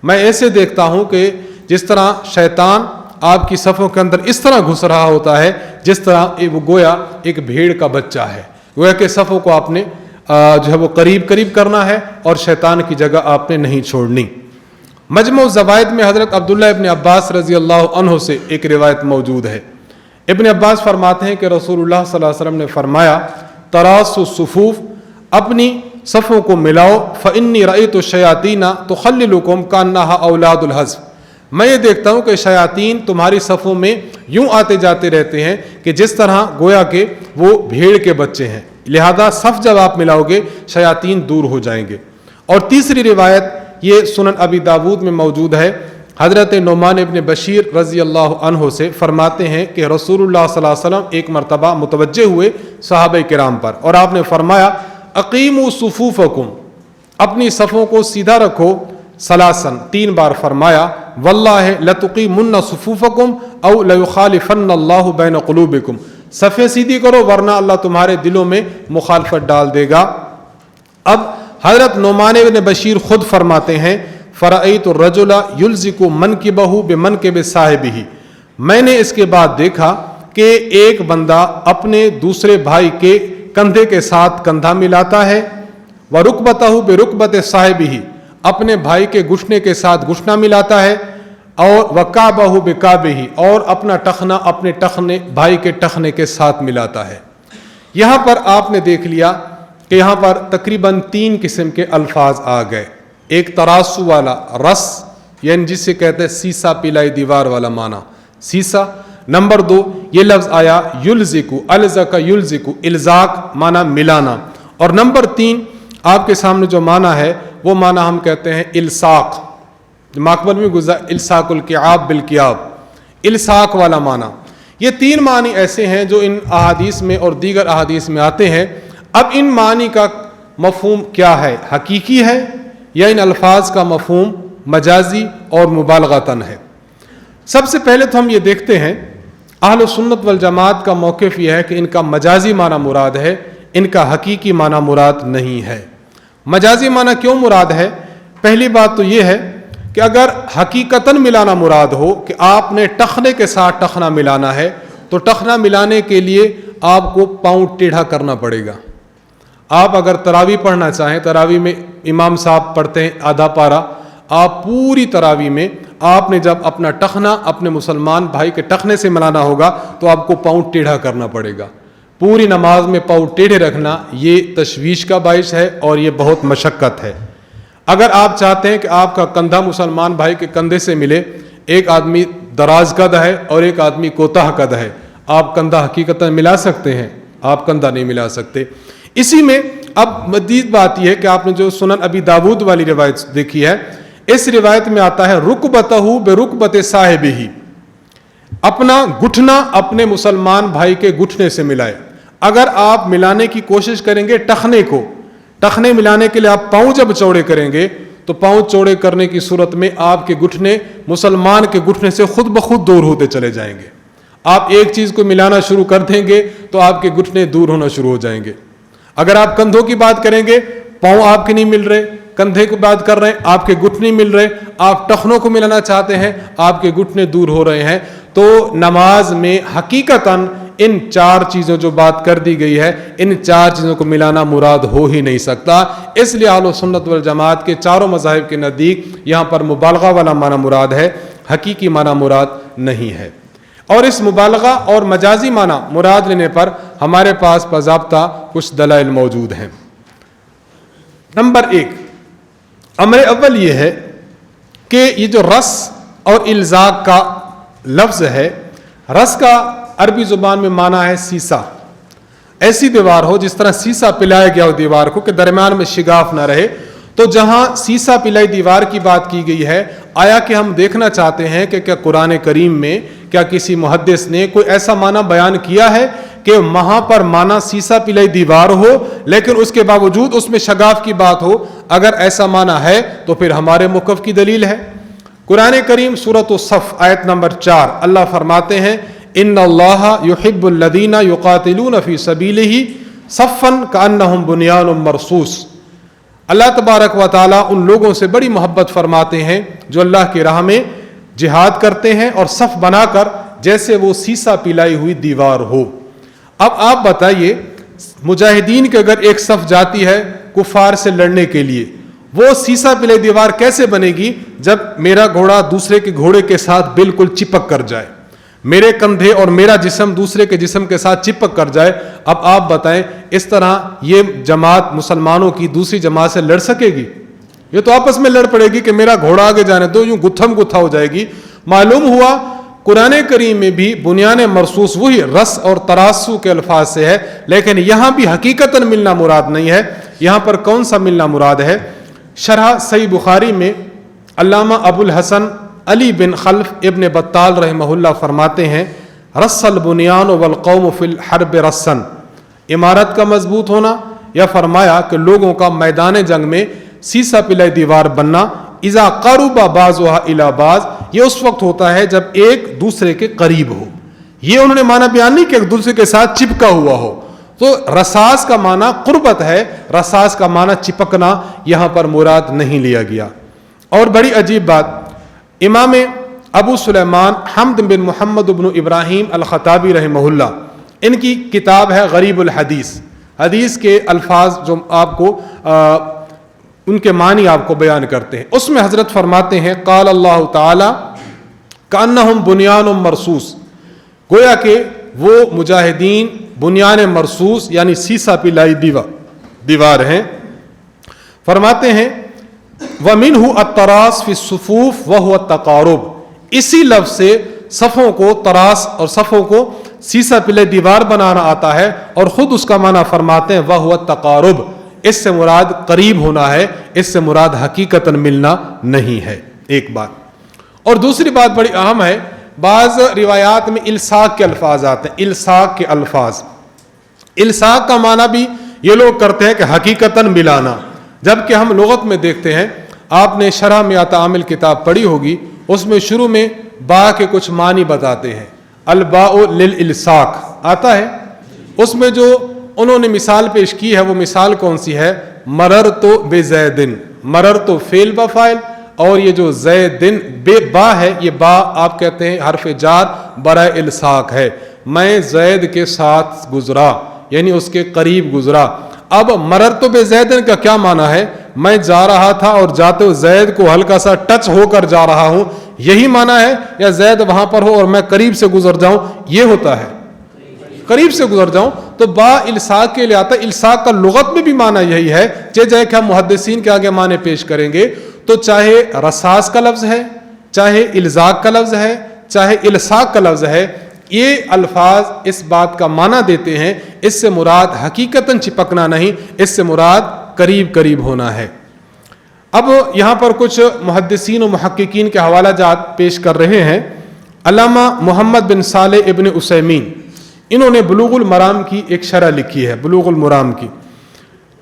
میں ایسے دیکھتا ہوں کہ جس طرح شیطان آپ کی صفوں کے اندر اس طرح گھس رہا ہوتا ہے جس طرح وہ گویا ایک بھیڑ کا بچہ ہے. گویا کہ صفوں کو آپ نے جو ہے وہ قریب قریب کرنا ہے اور شیطان کی جگہ آپ نے نہیں چھوڑنی. مجموع الزوائد میں حضرت عبداللہ ابن عباس رضی اللہ عنہ سے ایک روایت موجود ہے. ابن عباس فرماتے ہیں کہ رسول اللہ صلی اللہ علیہ وسلم نے فرمایا, تراصوا الصفوف, اپنی صفوں کو ملاؤ. فإنی رأیت الشیاطین تخللکم کأنہا اولاد الحذف, میں یہ دیکھتا ہوں کہ شیاطین تمہاری صفوں میں یوں آتے جاتے رہتے ہیں کہ جس طرح گویا کہ وہ بھیڑ کے بچے ہیں, لہذا صف جب آپ ملاؤ گے شیاطین دور ہو جائیں گے. اور تیسری روایت یہ سنن ابی داود میں موجود ہے. حضرت نعمان ابن بشیر رضی اللہ عنہ سے فرماتے ہیں کہ رسول اللہ صلی اللہ علیہ وسلم ایک مرتبہ متوجہ ہوئے صحابہ کرام پر, اور آپ نے فرمایا, اقیموا صفوفکم, اپنی صفوں کو سیدھا رکھو. ثلاثاً, 3 بار فرمایا. واللہ لتقیمن صفوفکم او لیخالفن اللہ بین قلوبکم, صفیں سیدھی کرو ورنہ اللہ تمہارے دلوں میں مخالفت ڈال دے گا. اب حضرت نعمان بن بشیر خود فرماتے ہیں, فرأیت الرجل یلزق منکبہ بمنکب صاحبہ, میں نے اس کے بعد دیکھا کہ ایک بندہ اپنے دوسرے بھائی کے کندھے کے ساتھ کندھا ملاتا ہے. ورکبتہ برکبت صاحبہ, اپنے بھائی کے گھٹنے کے ساتھ گھٹنا ملاتا ہے. اور وکعبہ بکعبہ, اور اپنا ٹخنا اپنے ٹخنے بھائی کے ٹخنے کے ساتھ ملاتا ہے. یہاں پر آپ نے دیکھ لیا کہ یہاں پر تقریباً 3 قسم کے الفاظ آ گئے. ایک تراسو والا, رس یعنی جس سے کہتے ہیں سیسا پلائی دیوار والا معنی, سیسا. نمبر 2 یہ لفظ آیا یلزق, الزق یلزق, الزاق معنی ملانا. اور نمبر 3 آپ کے سامنے جو معنی ہے وہ معنی ہم کہتے ہیں الساق, ماقبل میں گزرا الساق الکعاب بالکعاب, الساق والا معنی. یہ 3 معنی ایسے ہیں جو ان احادیث میں اور دیگر احادیث میں آتے ہیں. اب ان معنی کا مفہوم کیا ہے, حقیقی ہے یا ان الفاظ کا مفہوم مجازی اور مبالغتاً ہے؟ سب سے پہلے تو ہم یہ دیکھتے ہیں اہل سنت والجماعت کا موقف یہ ہے کہ ان کا مجازی معنی مراد ہے, ان کا حقیقی معنی مراد نہیں ہے. مجازی معنی کیوں مراد ہے؟ پہلی بات تو یہ ہے کہ اگر حقیقتاً ملانا مراد ہو کہ آپ نے ٹخنے کے ساتھ ٹخنا ملانا ہے تو ٹخنا ملانے کے لیے آپ کو پاؤں ٹیڑھا کرنا پڑے گا. آپ اگر تراویح پڑھنا چاہیں, تراویح میں امام صاحب پڑھتے ہیں آدھا پارہ, آپ پوری تراویح میں آپ نے جب اپنا ٹخنا اپنے مسلمان بھائی کے ٹخنے سے ملانا ہوگا تو آپ کو پاؤں ٹیڑھا کرنا پڑے گا. پوری نماز میں پاؤں ٹیڑھے رکھنا یہ تشویش کا باعث ہے اور یہ بہت مشقت ہے. اگر آپ چاہتے ہیں کہ آپ کا کندھا مسلمان بھائی کے کندھے سے ملے, ایک آدمی دراز قد ہے اور ایک آدمی کوتاہ قد ہے, آپ کندھا حقیقتاً ملا سکتے ہیں؟ آپ کندھا نہیں ملا سکتے. اسی میں اب مزید بات یہ ہے کہ آپ نے جو سنن ابی داود والی روایت دیکھی ہے, اس روایت میں آتا ہے رکبتہ برکبت صاحبہ, اپنا گھٹنا اپنے مسلمان بھائی کے گھٹنے سے ملائے. اگر آپ ملانے کی کوشش کریں گے ٹخنے کو, ٹخنے ملانے کے لیے آپ پاؤں جب چوڑے کریں گے تو پاؤں چوڑے کرنے کی صورت میں آپ کے گھٹنے مسلمان کے گھٹنے سے خود بخود دور ہوتے چلے جائیں گے. آپ ایک چیز کو ملانا شروع کر دیں گے تو آپ کے گھٹنے دور ہونا شروع ہو جائیں گے. اگر آپ کندھوں کی بات کریں گے, پاؤں آپ کے نہیں مل رہے, کندھے کی بات کر رہے ہیں, آپ کے گھٹنے مل رہے, آپ ٹخنوں کو ملانا چاہتے ہیں, آپ کے گھٹنے دور ہو رہے ہیں. تو نماز میں حقیقتاً ان 4 چیزوں جو بات کر دی گئی ہے, ان 4 چیزوں کو ملانا مراد ہو ہی نہیں سکتا. اس لیے اہل سنت والجماعت کے چاروں مذاہب کے نزدیک یہاں پر مبالغہ والا معنی مراد ہے, حقیقی معنی مراد نہیں ہے. اور اس مبالغہ اور مجازی معنی مراد لینے پر ہمارے پاس باضابطہ کچھ دلائل موجود ہیں. نمبر 1, امر اول یہ ہے کہ یہ جو رس اور الزاق کا لفظ ہے, رس کا عربی زبان میں معنی ہے سیسا. ایسی دیوار ہو جس طرح سیسا پلایا گیا ہو دیوار کو کہ درمیان میں شگاف نہ رہے. تو جہاں سیسا پلائی دیوار کی بات کی گئی ہے, آیا کہ ہم دیکھنا چاہتے ہیں کہ کیا قرآن کریم میں کیا کسی محدث نے کوئی ایسا معنی بیان کیا ہے کہ وہاں پر مانا سیسا پلائی دیوار ہو لیکن اس کے باوجود اس میں شگاف کی بات ہو، اگر ایسا مانا ہے تو پھر ہمارے موقف کی دلیل ہے۔ قرآن کریم سورۃ الصف آیت نمبر 4 اللہ فرماتے ہیں ان اللہ یحب الذین یقاتلون فی سبیلہ صفا کأنہم بنیان مرصوص۔ اللہ تبارک و تعالیٰ ان لوگوں سے بڑی محبت فرماتے ہیں جو اللہ کی راہ میں جہاد کرتے ہیں اور صف بنا کر جیسے وہ سیسا پلائی ہوئی دیوار ہو۔ اب آپ بتائیے مجاہدین کے اگر ایک صف جاتی ہے کفار سے لڑنے کے لیے، وہ سیسا پلائی دیوار کیسے بنے گی جب میرا گھوڑا دوسرے کے گھوڑے کے ساتھ بالکل چپک کر جائے، میرے کندھے اور میرا جسم دوسرے کے جسم کے ساتھ چپک کر جائے؟ اب آپ بتائیں اس طرح یہ جماعت مسلمانوں کی دوسری جماعت سے لڑ سکے گی؟ یہ تو آپس میں لڑ پڑے گی کہ میرا گھوڑا آگے جانے دو، یوں گتھم گتھا ہو جائے گی۔ معلوم ہوا قرآن کریم میں بھی بنیان مرصوص وہی رس اور تراسو کے الفاظ سے ہے، لیکن یہاں بھی حقیقتاً ملنا مراد نہیں ہے۔ یہاں پر کون سا ملنا مراد ہے؟ شرح صحیح بخاری میں علامہ ابو الحسن علی بن خلف ابن بطال رحمہ اللہ فرماتے ہیں رس البنیان والقوم فی الحرب رسن، عمارت کا مضبوط ہونا، یا فرمایا کہ لوگوں کا میدان جنگ میں سیسا پلائی دیوار بننا، اذا قرب بعضها الی بعض، یہ اس وقت ہوتا ہے جب ایک دوسرے کے قریب ہو۔ یہ انہوں نے معنی بیان نہیں کہ ایک دوسرے کے ساتھ چپکا ہوا ہو، تو رساس کا معنی قربت ہے، رساس کا معنی چپکنا یہاں پر مراد نہیں لیا گیا۔ اور بڑی عجیب بات، امام ابو سلیمان حمد بن محمد بن ابراہیم الخطابی رحمہ اللہ، ان کی کتاب ہے غریب الحدیث، حدیث کے الفاظ جو آپ کو ان کے معنی آپ کو بیان کرتے ہیں، اس میں حضرت فرماتے ہیں قال اللہ تعالی کأنہم بنیان مرصوص، گویا کہ وہ مجاہدین بنیان مرصوص یعنی سیسا پلائی دیوار ہیں۔ فرماتے ہیں وَمِنْهُ التَّرَاصُ فِي الصُّفُوفِ وَهُوَ التَّقَارُبُ، اسی لفظ سے صفوں کو تراس اور صفوں کو سیسا پلائی دیوار بنانا آتا ہے، اور خود اس کا معنی فرماتے ہیں وَهُوَ التَّقَارُبُ، اس سے مراد قریب ہونا ہے، اس سے مراد حقیقتاً ملنا نہیں ہے۔ ایک بات، اور دوسری بات بڑی اہم ہے، بعض روایات میں الصاق کے الفاظ آتے ہیں، الصاق کے الفاظ، الصاق کا معنی بھی یہ لوگ کرتے ہیں کہ حقیقتاً ملانا، جبکہ ہم لغت میں دیکھتے ہیں، آپ نے شرح میات عامل کتاب پڑھی ہوگی، اس میں شروع میں با کے کچھ معنی بتاتے ہیں، الباء للالصاق آتا ہے، اس میں جو انہوں نے مثال پیش کی ہے وہ مثال کون سی ہے؟ مررت بزیدن، مررت فعل بفاعل، اور یہ جو زیدن بے با ہے، یہ با آپ کہتے ہیں حرف جار برائے الصاق ہے، میں زید کے ساتھ گزرا یعنی اس کے قریب گزرا۔ اب مررت بزیدن کا کیا معنی ہے؟ میں جا رہا تھا اور جاتے ہوئے زید کو ہلکا سا ٹچ ہو کر جا رہا ہوں، یہی معنی ہے؟ یا زید وہاں پر ہو اور میں قریب سے گزر جاؤں، یہ ہوتا ہے قریب سے گزر جاؤں، تو با الصاق کے لیے آتا ہے۔ الصاق کا لغت میں بھی معنی یہی ہے، جیسے کہ ہم محدثین کے آگے معنی پیش کریں گے، تو چاہے رساس کا لفظ ہے، چاہے الزاق کا لفظ ہے، چاہے الصاق کا لفظ ہے، یہ الفاظ اس بات کا معنی دیتے ہیں اس سے مراد حقیقتاً چپکنا نہیں، اس سے مراد قریب قریب ہونا ہے۔ اب یہاں پر کچھ محدثین و محققین کے حوالہ جات پیش کر رہے ہیں۔ علامہ محمد بن صالح ابن عثیمین، انہوں نے بلوغ المرام کی ایک شرح لکھی ہے، بلوغ المرام کی،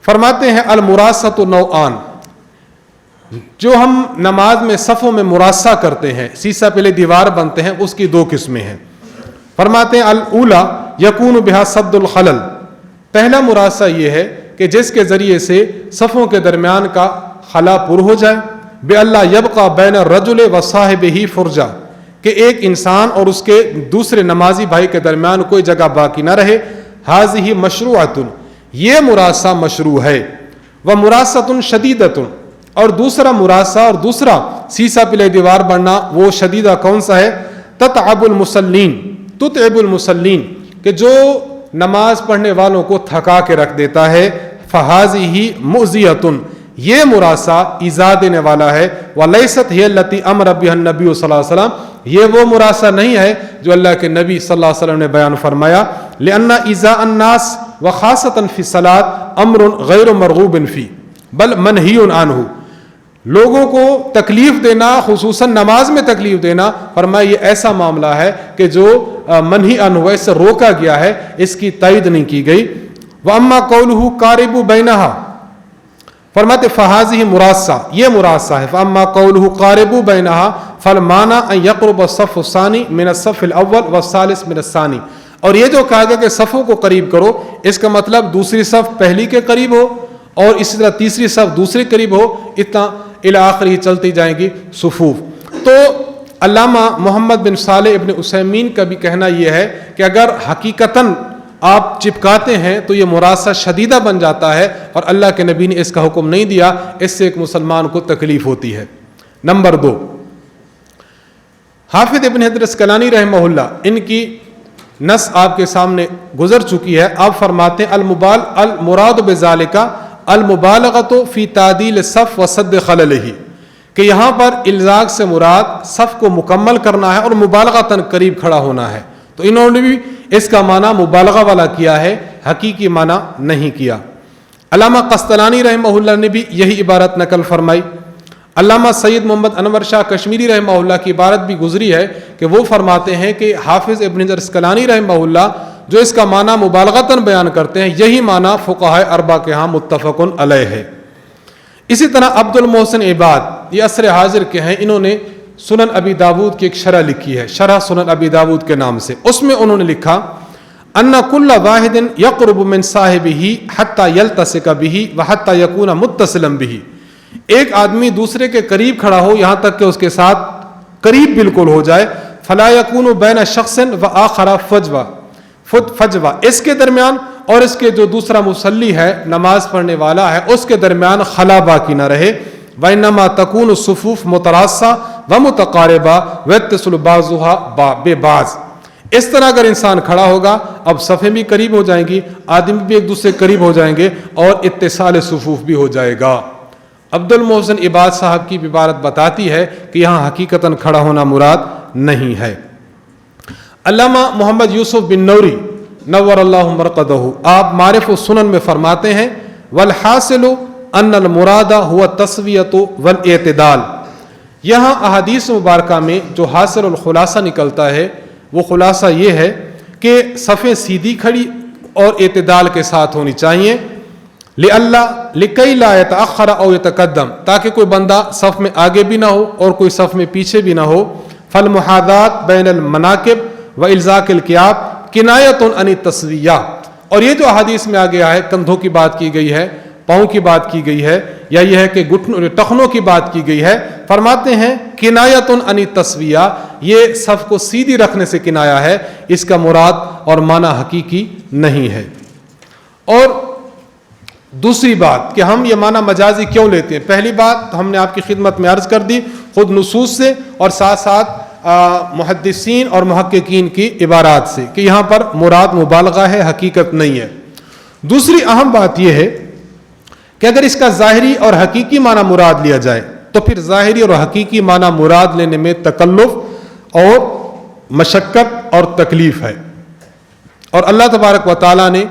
فرماتے ہیں المراست نوعان، جو ہم نماز میں صفوں میں مراسہ کرتے ہیں، سیسا پلے دیوار بنتے ہیں، اس کی دو قسمیں ہیں۔ فرماتے ہیں الاولا یکون بہا سد الخلل، پہلا مراسہ یہ ہے کہ جس کے ذریعے سے صفوں کے درمیان کا خلا پر ہو جائے، بے اللہ یبقى بین الرجل و صاحبہ فرجہ، کہ ایک انسان اور اس کے دوسرے نمازی بھائی کے درمیان کوئی جگہ باقی نہ رہے، ہذہ مشروعۃ، یہ مراسہ مشروع ہے، و مراسۃ شدیدۃ، اور دوسرا مراسہ اور دوسرا سیسا پلے دیوار بننا وہ شدیدہ کون سا ہے؟ تتعب المصلین، تتعب المصلین، کہ جو نماز پڑھنے والوں کو تھکا کے رکھ دیتا ہے، فہذہ مؤذیۃ، یہ مراسہ ایذا دینے والا ہے، ولیست ہی التی امر بها النبی صلی اللہ علیہ وسلم، یہ وہ مراسہ نہیں ہے جو اللہ کے نبی صلی اللہ علیہ وسلم نے بیان فرمایا، لأن ایذاء الناس وخاصۃ فی الصلاۃ امر غیر مرغوب فی بل منہی عنہ، لوگوں کو تکلیف دینا، خصوصاً نماز میں تکلیف دینا، فرمایا یہ ایسا معاملہ ہے کہ جو منہی عنہ اس سے روکا گیا ہے، اس کی تائید نہیں کی گئی۔ وَأَمَّا قَوْلُهُ قَارِبُوا بَيْنَهَا، فرماتے فَهَذِهِ مراسہ، یہ مراسہ ہے۔ فَأَمَّا قَوْلُهُ قَارِبُوا بَيْنَهَا فَالْمَانَى أَن يَقْرُبَ الصَّفُّ الثَّانِي مِنَ الصَّفِّ الْأَوَّلِ وَالثَّالِثُ مِنَ الثَّانِي، اور یہ جو کہا گیا کہ صفوں کو قریب کرو، اس کا مطلب دوسری صف پہلی کے قریب ہو اور اسی طرح تیسری صف دوسرے قریب ہو، اتنا الی آخر ہی چلتی جائیں گی صفوف۔ تو علامہ محمد بن صالح ابن عثیمین کا بھی کہنا یہ ہے کہ اگر حقیقتاً آپ چپکاتے ہیں تو یہ مراسہ شدیدہ بن جاتا ہے، اور اللہ کے نبی نے اس کا حکم نہیں دیا، اس سے ایک مسلمان کو تکلیف ہوتی ہے۔ نمبر 2، حافظ ابن حجر اسقلانی رحمہ اللہ، ان کی نص آپ کے سامنے گزر چکی ہے۔ آپ فرماتے ہیں المراد بذالک المبالغۃ فی تعدیل الصف وسد خللہ، کہ یہاں پر الزاق سے مراد صف کو مکمل کرنا ہے اور مبالغتاً قریب کھڑا ہونا ہے۔ تو انہوں نے بھی اس کا معنی مبالغہ والا کیا ہے، حقیقی معنی نہیں کیا۔ علامہ قسطلانی رحمہ اللہ نے بھی یہی عبارت نقل فرمائی۔ علامہ سید محمد انور شاہ کشمیری رحمہ اللہ کی عبارت بھی گزری ہے کہ وہ فرماتے ہیں کہ حافظ ابن حجر اسقلانی رحمہ اللہ جو اس کا معنی مبالغتاً بیان کرتے ہیں، یہی معنی فقہاء اربعہ کے ہاں متفق علیہ ہے۔ اسی طرح عبد المحسن عباد، یہ عصر حاضر کے ہیں، انہوں نے سنن ابی داود کی ایک شرح لکھی ہے، شرح سنن ابی داود کے نام سے۔ اس میں انہوں نے لکھا ان کل واحد یقرب من صاحبہ حتی یلتصق بہ وحتی یکون متصلا بہ، ایک آدمی دوسرے کے قریب کھڑا ہو یہاں تک کہ اس کے ساتھ قریب بالکل ہو جائے، فلا یکون بین شخص و آخر فجوہ، اس کے درمیان اور اس کے جو دوسرا مصلی ہے، نماز پڑھنے والا ہے، اس کے درمیان خلا باقی نہ رہے۔ وَإِنَّمَا تَكُونُ الصُّفُوفُ مُتَرَاصَّةً وَمُتَقَارِبَةً وَيَتَّصِلُ بَعْضُهَا بِبَعْضٍ، اس طرح اگر انسان کھڑا ہوگا، اب صفیں بھی قریب ہو جائیں گی، آدمی بھی ایک دوسرے قریب ہو جائیں گے، اور اتصال صفوف بھی ہو جائے گا۔ عبد المحسن عباد صاحب کی عبارت بتاتی ہے کہ یہاں حقیقتاً کھڑا ہونا مراد نہیں ہے۔ علامہ محمد یوسف بن نوری نور اللہ مرقدہ، آپ معارف السنن میں فرماتے ہیں والحاصل ان المراد هو التسویۃ والاعتدال، یہاں احادیث مبارکہ میں جو حاصل الخلاصہ نکلتا ہے وہ خلاصہ یہ ہے کہ صفیں سیدھی کھڑی اور اعتدال کے ساتھ ہونی چاہیے، لکی لا یتأخر او یتقدم، تاکہ کوئی بندہ صف میں آگے بھی نہ ہو اور کوئی صف میں پیچھے بھی نہ ہو۔ فالمحاذات بین المناکب و الزاق الکیاب کنایۃ عن التسویہ، اور یہ جو احادیث میں آگے ہے، کندھوں کی بات کی گئی ہے، پاؤں کی بات کی گئی ہے، یا یہ ہے کہ گھٹنوں ٹخنوں کی بات کی گئی ہے، فرماتے ہیں کنایۃ عن التسویہ، یہ صف کو سیدھی رکھنے سے کنایا ہے، اس کا مراد اور معنی حقیقی نہیں ہے۔ اور دوسری بات کہ ہم یہ معنی مجازی کیوں لیتے ہیں، پہلی بات ہم نے آپ کی خدمت میں عرض کر دی، خود نصوص سے اور ساتھ ساتھ محدثین اور محققین کی عبارات سے، کہ یہاں پر مراد مبالغہ ہے، حقیقت نہیں ہے۔ دوسری اہم بات یہ ہے کہ اگر اس کا ظاہری اور حقیقی معنی مراد لیا جائے تو پھر ظاہری اور حقیقی معنی مراد لینے میں تکلف اور مشقت اور تکلیف ہے، اور اللہ تبارک و تعالیٰ نے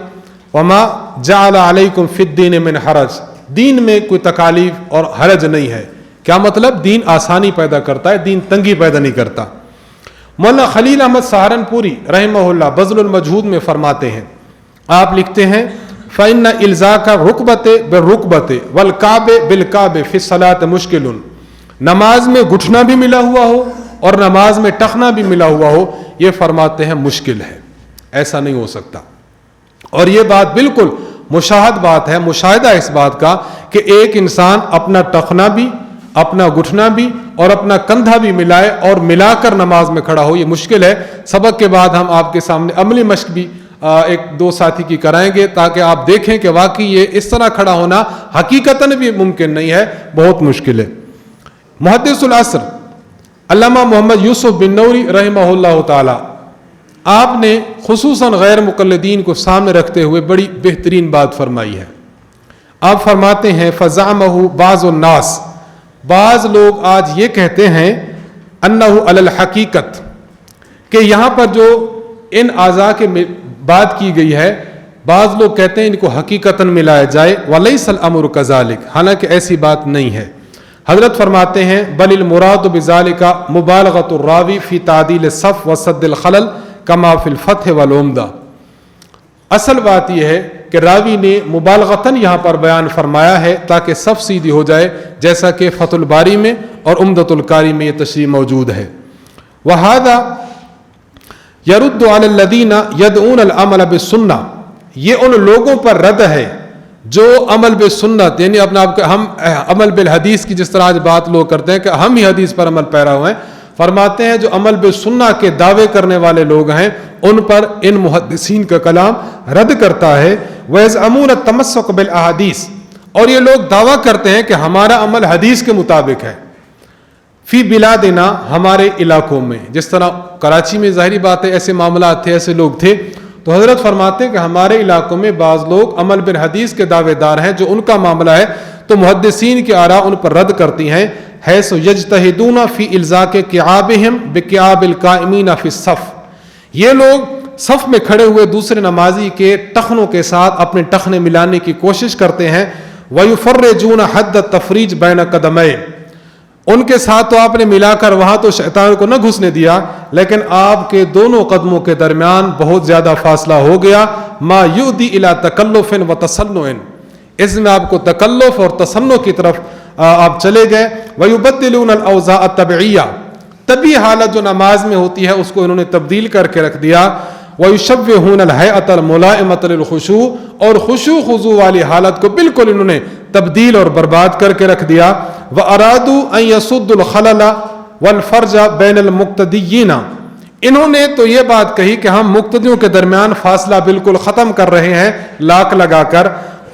وما جعل علیکم فی الدین من حرج، دین میں کوئی تکالیف اور حرج نہیں ہے۔ کیا مطلب؟ دین آسانی پیدا کرتا ہے، دین تنگی پیدا نہیں کرتا۔ مولانا خلیل احمد سہارنپوری رحمہ اللہ بذل المجہود میں فرماتے ہیں، آپ لکھتے ہیں فَإِنَّ إِلْزَاقَ الرُّكْبَةِ بِالرُّكْبَةِ وَالْكَعْبِ بِالْكَعْبِ فِي الصَّلَاةِ مُشْكِلٌ، نماز میں گھٹنا بھی ملا ہوا ہو اور نماز میں ٹخنا بھی ملا ہوا ہو، یہ فرماتے ہیں مشکل ہے، ایسا نہیں ہو سکتا۔ اور یہ بات بالکل مشاہد بات ہے، مشاہدہ اس بات کا کہ ایک انسان اپنا ٹخنا بھی، اپنا گھٹنا بھی اور اپنا کندھا بھی ملائے اور ملا کر نماز میں کھڑا ہو، یہ مشکل ہے۔ سبق کے بعد ہم آپ کے سامنے عملی مشق بھی ایک دو ساتھی کی کرائیں گے تاکہ آپ دیکھیں کہ واقعی یہ اس طرح کھڑا ہونا حقیقتاً بھی ممکن نہیں ہے، بہت مشکل ہے۔ محدث العصر علامہ محمد یوسف بن نوری رحمہ اللہ تعالی، آپ نے خصوصاً غیر مقلدین کو سامنے رکھتے ہوئے بڑی بہترین بات فرمائی ہے۔ آپ فرماتے ہیں فزعمہ بعض الناس، بعض لوگ آج یہ کہتے ہیں انہ علی الحقیقت، کہ یہاں پر جو ان اعضاء کے بات کی گئی ہے، بعض لوگ کہتے ہیں ان کو حقیقتاً ملایا جائے، ولیس الامر کذالک، حالانکہ ایسی بات نہیں ہے۔ حضرت فرماتے ہیں بل المراد بذالک مبالغۃ الراوی فی تعدیل الصف وسد الخلل کما فی الفتح والعمدہ. اصل بات یہ ہے کہ راوی نے مبالغتاً یہاں پر بیان فرمایا ہے تاکہ صف سیدھی ہو جائے، جیسا کہ فتح الباری میں اور عمدۃ القاری میں یہ تشریح موجود ہے. وَهَذَا يَرُدُّ عَلَى الَّذِينَ يَدْعُونَ الْعَمَلَ بِالسُّنَّةِ، یہ ان لوگوں پر رد ہے جو عمل بالسنت یعنی اپنا ہم عمل بالحدیث کی جس طرح آج بات لوگ کرتے ہیں کہ ہم ہی حدیث پر عمل پیرا ہوئے ہیں. فرماتے ہیں جو عمل بالسنہ کے دعوے کرنے والے لوگ ہیں ان پر ان محدثین کا کلام رد کرتا ہے. وَيَزْعَمُونَ التَّمَسُّكَ بِالْأَحَادِيثِ، اور یہ لوگ دعویٰ کرتے ہیں کہ ہمارا عمل حدیث کے مطابق ہے. فی بلادنا، ہمارے علاقوں میں، جس طرح کراچی میں ظاہری بات ہے ایسے معاملات تھے، ایسے لوگ تھے. تو حضرت فرماتے ہیں کہ ہمارے علاقوں میں بعض لوگ عمل بالحدیث کے دعوے دار ہیں، جو ان کا معاملہ ہے تو محدثین کی آراء ان پر رد کرتی ہیں. حیث یجتہدون فی الزاق کعابہم بکعاب القائمین فی الصف، یہ لوگ صف میں کھڑے ہوئے دوسرے نمازی کے ٹخنوں کے ساتھ اپنے ٹخنے ملانے کی کوشش کرتے ہیں. ویفرجون حد التفریج بین قدمین، ان کے ساتھ تو آپ نے ملا کر وہاں تو شیطان کو نہ گھسنے دیا، لیکن آپ کے دونوں قدموں کے درمیان بہت زیادہ فاصلہ ہو گیا. ما یؤدی الی تکلف و تصنع، اس میں آپ کو تکلف اور تصنع کی طرف آپ چلے گئے. ویبدلون الاوضاع الطبیعیہ، طبیعی حالت جو نماز میں ہوتی ہے اس کو انہوں نے تبدیل کر کے رکھ دیا. ویشوہون الہیئۃ الملائمۃ للخشوع، اور خشوع خضوع والی حالت کو بالکل انہوں نے تبدیل اور برباد کر کے رکھ دیا. وَأَرَادُوا أَن يَصُدُّوا الْخَلَلَ وَالْفَرْجَ بَيْنَ الْمُقْتَدِيِّينَ، انہوں نے تو یہ بات کہی کہ ہم مقتدیوں کے درمیان فاصلہ بالکل ختم کر رہے ہیں لاک لگا کر.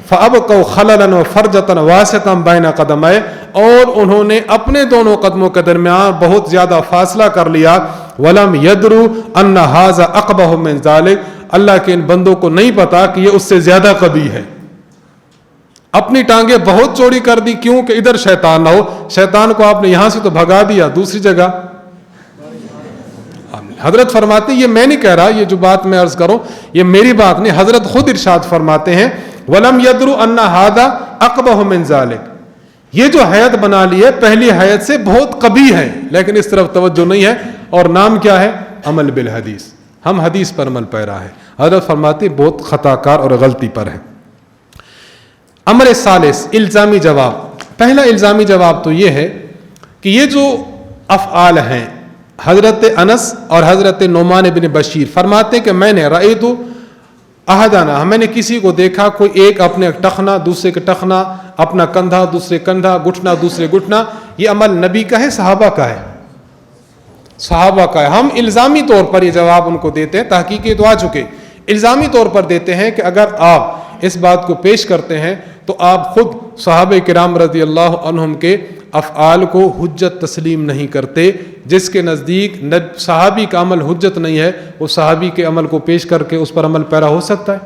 فَأَبْقَوْا خَلَلًا وَفَرْجَةً وَاسِطًا بَيْنَ قَدَمَيْهِ، اور انہوں نے اپنے دونوں قدموں کے درمیان بہت زیادہ فاصلہ کر لیا. وَلَمْ يَدْرُوا أَنَّ هَذَا أَقْبَحُ مِنْ ذَلِكَ، اللہ کے ان بندوں کو نہیں پتا کہ یہ اس سے زیادہ قبیح ہے. اپنی ٹانگیں بہت چوڑی کر دی، کیوں کہ ادھر شیطان نہ ہو. شیطان کو آپ نے یہاں سے تو بھگا دیا دوسری جگہ. حضرت فرماتے ہیں، یہ میں نہیں کہہ رہا، یہ جو بات میں عرض کروں یہ میری بات نہیں، حضرت خود ارشاد فرماتے ہیں وَلَمْ يَدْرُوا أَنَّ هَذَا أَقْبَحُ مِنْ ذَلِكَ، یہ جو حیت بنا لی ہے پہلی حیت سے بہت قبیح ہے، لیکن اس طرف توجہ نہیں ہے. اور نام کیا ہے؟ عمل بالحدیث، ہم حدیث پر عمل پیرا ہے. حضرت فرماتے ہیں بہت خطا کار اور غلطی پر ہے. امر ثالث، الزامی جواب. پہلا الزامی جواب تو یہ ہے کہ یہ جو افعال ہیں، حضرت انس اور حضرت نعمان بن بشیر فرماتے کہ میں نے رأیت احدنا، میں نے کسی کو دیکھا، کوئی ایک اپنے ٹخنا دوسرے کے ٹخنا، اپنا کندھا دوسرے کندھا، گھٹنا دوسرے گھٹنا. یہ عمل نبی کا ہے صحابہ کا ہے؟ صحابہ کا ہے. ہم الزامی طور پر یہ جواب ان کو دیتے ہیں، تحقیقی تو آ چکے، الزامی طور پر دیتے ہیں کہ اگر آپ اس بات کو پیش کرتے ہیں تو آپ خود صحابہ کرام رضی اللہ عنہم کے افعال کو حجت تسلیم نہیں کرتے. جس کے نزدیک صحابی کا عمل حجت نہیں ہے، وہ صحابی کے عمل کو پیش کر کے اس پر عمل پیرا ہو سکتا ہے؟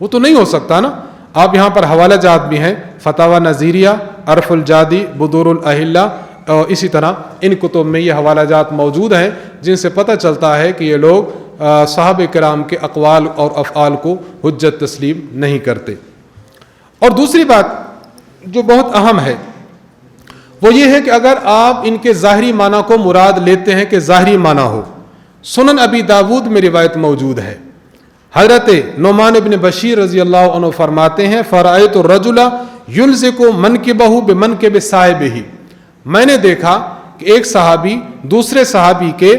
وہ تو نہیں ہو سکتا نا. آپ یہاں پر حوالہ جات بھی ہیں، فتاوی نظیریہ، عرف الجادی، بدور الاہلہ، اور اسی طرح ان کتب میں یہ حوالہ جات موجود ہیں جن سے پتہ چلتا ہے کہ یہ لوگ صحابہ کرام کے اقوال اور افعال کو حجت تسلیم نہیں کرتے. اور دوسری بات جو بہت اہم ہے وہ یہ ہے کہ اگر آپ ان کے ظاہری معنی کو مراد لیتے ہیں کہ ظاہری معنی ہو، سنن ابی داود میں روایت موجود ہے، حضرت نعمان بن بشیر رضی اللہ عنہ فرماتے ہیں فرأیت الرجل یلزق منکبہ بمنکب صاحبہ، میں نے دیکھا کہ ایک صحابی دوسرے صحابی کے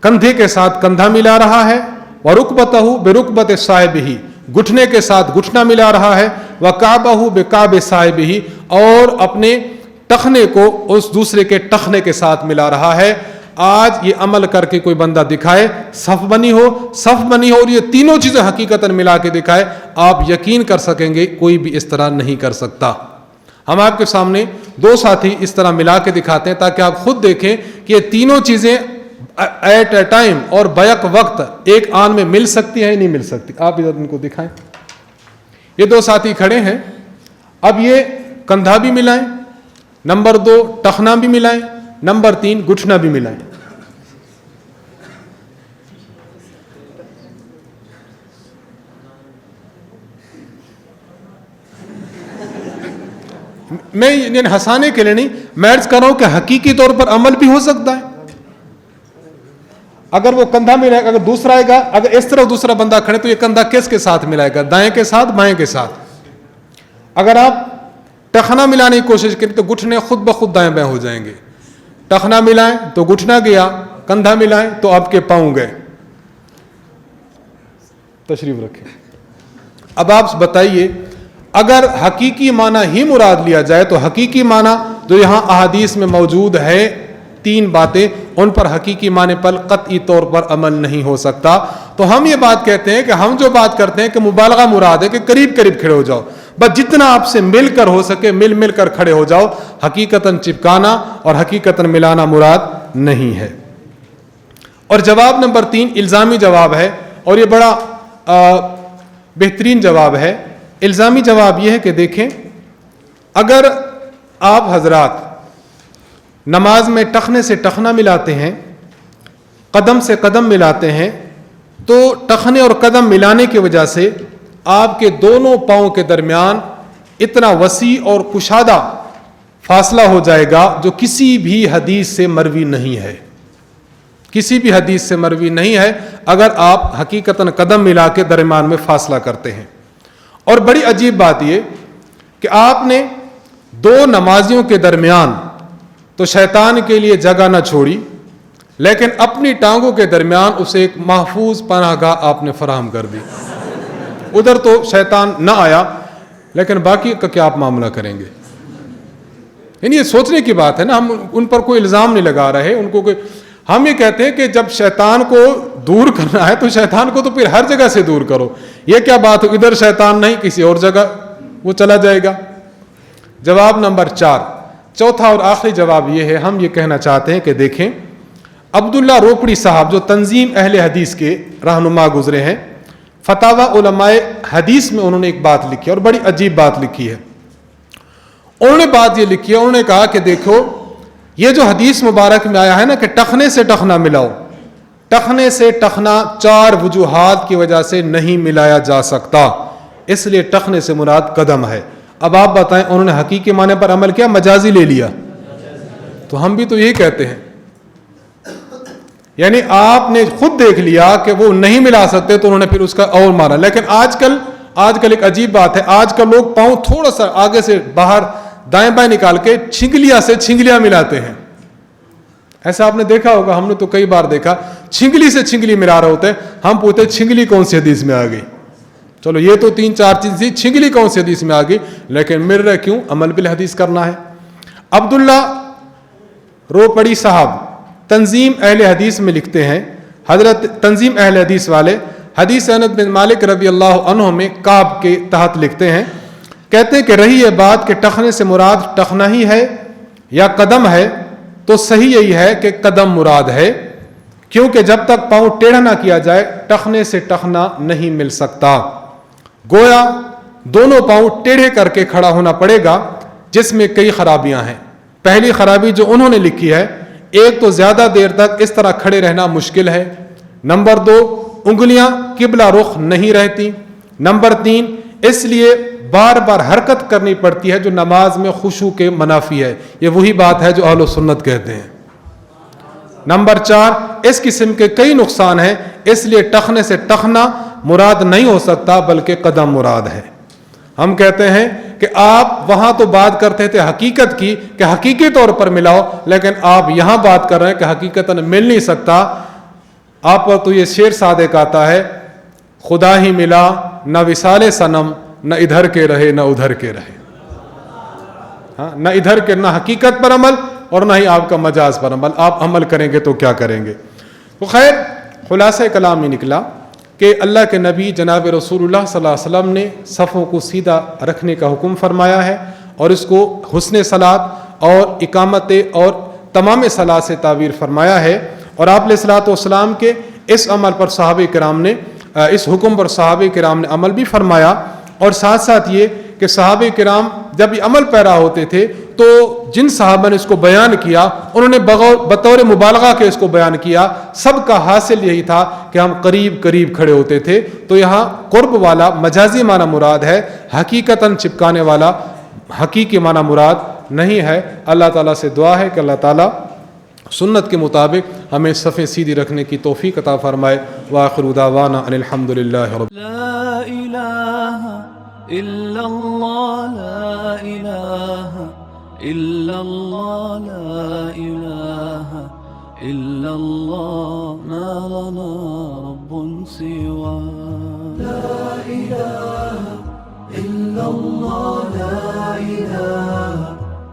کندھے کے ساتھ کندھا ملا رہا ہے، ورکبتہ برکبت صاحبہ، گھٹنے کے ساتھ گھٹنا ملا رہا ہے، وکعبہ بکعب صاحبہ، اور اپنے ٹخنے کو اس دوسرے کے ٹخنے کے ساتھ ملا رہا ہے. آج یہ عمل کر کے کوئی بندہ دکھائے، صف بنی ہو اور یہ تینوں چیزیں حقیقتاً ملا کے دکھائے، آپ یقین کر سکیں گے کوئی بھی اس طرح نہیں کر سکتا. ہم آپ کے سامنے دو ساتھی اس طرح ملا کے دکھاتے ہیں تاکہ آپ خود دیکھیں کہ یہ تینوں چیزیں ایٹ اے ٹائم اور بیک وقت ایک آن میں مل سکتی ہیں یا نہیں مل سکتی. آپ ادھر ان کو دکھائیں، یہ دو ساتھی کھڑے ہیں، اب یہ کندھا بھی ملائیں، نمبر 2 ٹخنا بھی ملائیں، نمبر 3 گھٹنا بھی ملائیں. میں یعنی ہنسانے کے لیے نہیں، میں عرض کر رہا ہوں کہ حقیقی طور پر عمل بھی ہو سکتا ہے. اگر وہ کندھا ملائے گا، اگر دوسرا آئے گا، اگر اس طرف دوسرا بندہ کھڑے تو یہ کندھا کس کے ساتھ ملائے گا؟ دائیں کے ساتھ، بائیں کے ساتھ. اگر آپ ٹخنا ملانے کی کوشش کریں تو گھٹنے خود بخود دائیں بائیں ہو جائیں گے. ٹخنا ملائیں تو گھٹنا گیا، کندھا ملائیں تو آپ کے پاؤں گئے. تشریف رکھیں. اب آپ بتائیے، اگر حقیقی معنی ہی مراد لیا جائے تو حقیقی معنی جو یہاں احادیث میں موجود ہے 3 باتیں، ان پر حقیقی معنی پر قطعی طور پر عمل نہیں ہو سکتا. تو ہم یہ بات کہتے ہیں کہ ہم جو بات کرتے ہیں کہ مبالغہ مراد ہے کہ قریب قریب کھڑے ہو جاؤ، بس جتنا آپ سے مل کر ہو سکے مل کر کھڑے ہو جاؤ. حقیقتاً چپکانا اور حقیقتاً ملانا مراد نہیں ہے. اور جواب نمبر 3 الزامی جواب ہے، اور یہ بڑا بہترین جواب ہے. الزامی جواب یہ ہے کہ دیکھیں، اگر آپ حضرات نماز میں ٹخنے سے ٹخنا ملاتے ہیں، قدم سے قدم ملاتے ہیں، تو ٹخنے اور قدم ملانے کی وجہ سے آپ کے دونوں پاؤں کے درمیان اتنا وسیع اور کشادہ فاصلہ ہو جائے گا جو کسی بھی حدیث سے مروی نہیں ہے. کسی بھی حدیث سے مروی نہیں ہے اگر آپ حقیقتاً قدم ملا کے درمیان میں فاصلہ کرتے ہیں. اور بڑی عجیب بات یہ کہ آپ نے 2 نمازیوں کے درمیان تو شیطان کے لیے جگہ نہ چھوڑی، لیکن اپنی ٹانگوں کے درمیان اسے ایک محفوظ پناہ گاہ آپ نے فراہم کر دی. ادھر تو شیطان نہ آیا، لیکن باقی کا کیا آپ معاملہ کریں گے؟ یعنی یہ سوچنے کی بات ہے نا. ہم ان پر کوئی الزام نہیں لگا رہے، ان کو کوئی، ہم یہ کہتے ہیں کہ جب شیطان کو دور کرنا ہے تو شیطان کو تو پھر ہر جگہ سے دور کرو. یہ کیا بات ہو، ادھر شیطان نہیں کسی اور جگہ وہ چلا جائے گا. جواب نمبر 4، چوتھا اور آخری جواب یہ ہے، ہم یہ کہنا چاہتے ہیں کہ دیکھیں، عبداللہ روکڑی صاحب جو تنظیم اہل حدیث کے رہنما گزرے ہیں، فتاوی علماء حدیث میں انہوں نے ایک بات لکھی اور بڑی عجیب بات لکھی ہے. انہوں نے بات یہ لکھی ہے، انہوں نے کہا کہ دیکھو، یہ جو حدیث مبارک میں آیا ہے نا کہ ٹخنے سے ٹخنا ملاؤ، ٹخنے سے ٹخنا 4 وجوہات کی وجہ سے نہیں ملایا جا سکتا، اس لیے ٹخنے سے مراد قدم ہے. اب آپ بتائیں، انہوں نے حقیقی معنی پر عمل کیا، مجازی لے لیا؟ تو ہم بھی تو یہی کہتے ہیں. یعنی آپ نے خود دیکھ لیا کہ وہ نہیں ملا سکتے تو انہوں نے پھر اس کا اور مانا. لیکن آج کل ایک عجیب بات ہے، آج کل لوگ پاؤں تھوڑا سا آگے سے باہر دائیں بائیں نکال کے چھنگلیاں سے چھنگلیاں ملاتے ہیں. ایسا آپ نے دیکھا ہوگا، ہم نے تو کئی بار دیکھا، چھنگلی سے چھنگلی ملا رہے ہوتے ہیں. ہم پوچھتے چھنگلی کون سی حدیث میں آ گئی؟ چلو یہ تو 3-4 چیز تھی، چھنگلی کون سی حدیث میں آ گئی؟ لیکن مل رہے کیوں؟ عمل بالحدیث کرنا ہے. عبداللہ روپڑی صاحب تنظیم اہل حدیث میں لکھتے ہیں، حضرت تنظیم اہل حدیث والے حدیث انس بن مالک رضی اللہ عنہ میں کعب کے تحت لکھتے ہیں، کہتے ہیں کہ رہی یہ بات کہ ٹخنے سے مراد ٹخنا ہی ہے یا قدم ہے، تو صحیح یہی ہے کہ قدم مراد ہے، کیونکہ جب تک پاؤں ٹیڑھا نہ کیا جائے ٹخنے سے ٹخنا نہیں مل سکتا. گویا دونوں پاؤں ٹیڑھے کر کے کھڑا ہونا پڑے گا، جس میں کئی خرابیاں ہیں. پہلی خرابی جو انہوں نے لکھی ہے، ایک تو زیادہ دیر تک اس طرح کھڑے رہنا مشکل ہے. نمبر 2، انگلیاں قبلہ رخ نہیں رہتی. نمبر 3، اس لیے بار بار حرکت کرنی پڑتی ہے جو نماز میں خشوع کے منافی ہے. یہ وہی بات ہے جو اہل سنت کہتے ہیں. نمبر 4، اس قسم کے کئی نقصان ہیں، اس لیے ٹخنے سے ٹخنا مراد نہیں ہو سکتا بلکہ قدم مراد ہے. ہم کہتے ہیں کہ آپ وہاں تو بات کرتے تھے حقیقت کی کہ حقیقی طور پر ملاؤ، لیکن آپ یہاں بات کر رہے ہیں کہ حقیقتاً مل نہیں سکتا. آپ پر تو یہ شعر صادق آتا ہے، خدا ہی ملا نہ وصال صنم، نہ ادھر کے رہے نہ ادھر کے رہے. ہاں، نہ ادھر کے، نہ حقیقت پر عمل اور نہ ہی آپ کا مجاز پر عمل. آپ عمل کریں گے تو کیا کریں گے؟ تو خیر، خلاصہ کلام یہ نکلا کہ اللہ کے نبی جناب رسول اللہ صلی اللہ علیہ وسلم نے صفوں کو سیدھا رکھنے کا حکم فرمایا ہے، اور اس کو حسن صلاۃ اور اقامت اور تمام صلاۃ سے تعبیر فرمایا ہے. اور آپ علیہ الصلوۃ والسلام کے اس عمل پر صحابہ کرام نے، اس حکم پر صحابہ کرام نے عمل بھی فرمایا. اور ساتھ ساتھ یہ کہ صحابہ کرام جب یہ عمل پیرا ہوتے تھے تو جن صحابہ نے اس کو بیان کیا انہوں نے بطور مبالغہ کے اس کو بیان کیا. سب کا حاصل یہی تھا کہ ہم قریب قریب کھڑے ہوتے تھے. تو یہاں قرب والا مجازی معنی مراد ہے، حقیقتاً چپکانے والا حقیقی معنی مراد نہیں ہے۔ اللہ تعالیٰ سے دعا ہے کہ اللہ تعالیٰ سنت کے مطابق ہمیں صفیں سیدھی رکھنے کی توفیق عطا فرمائے۔ وآخر دعوانا ان الحمد للہ رب لا إله إلا الله لا إله إلا الله لا إله إلا الله ما لنا رب سواه لا إله إلا الله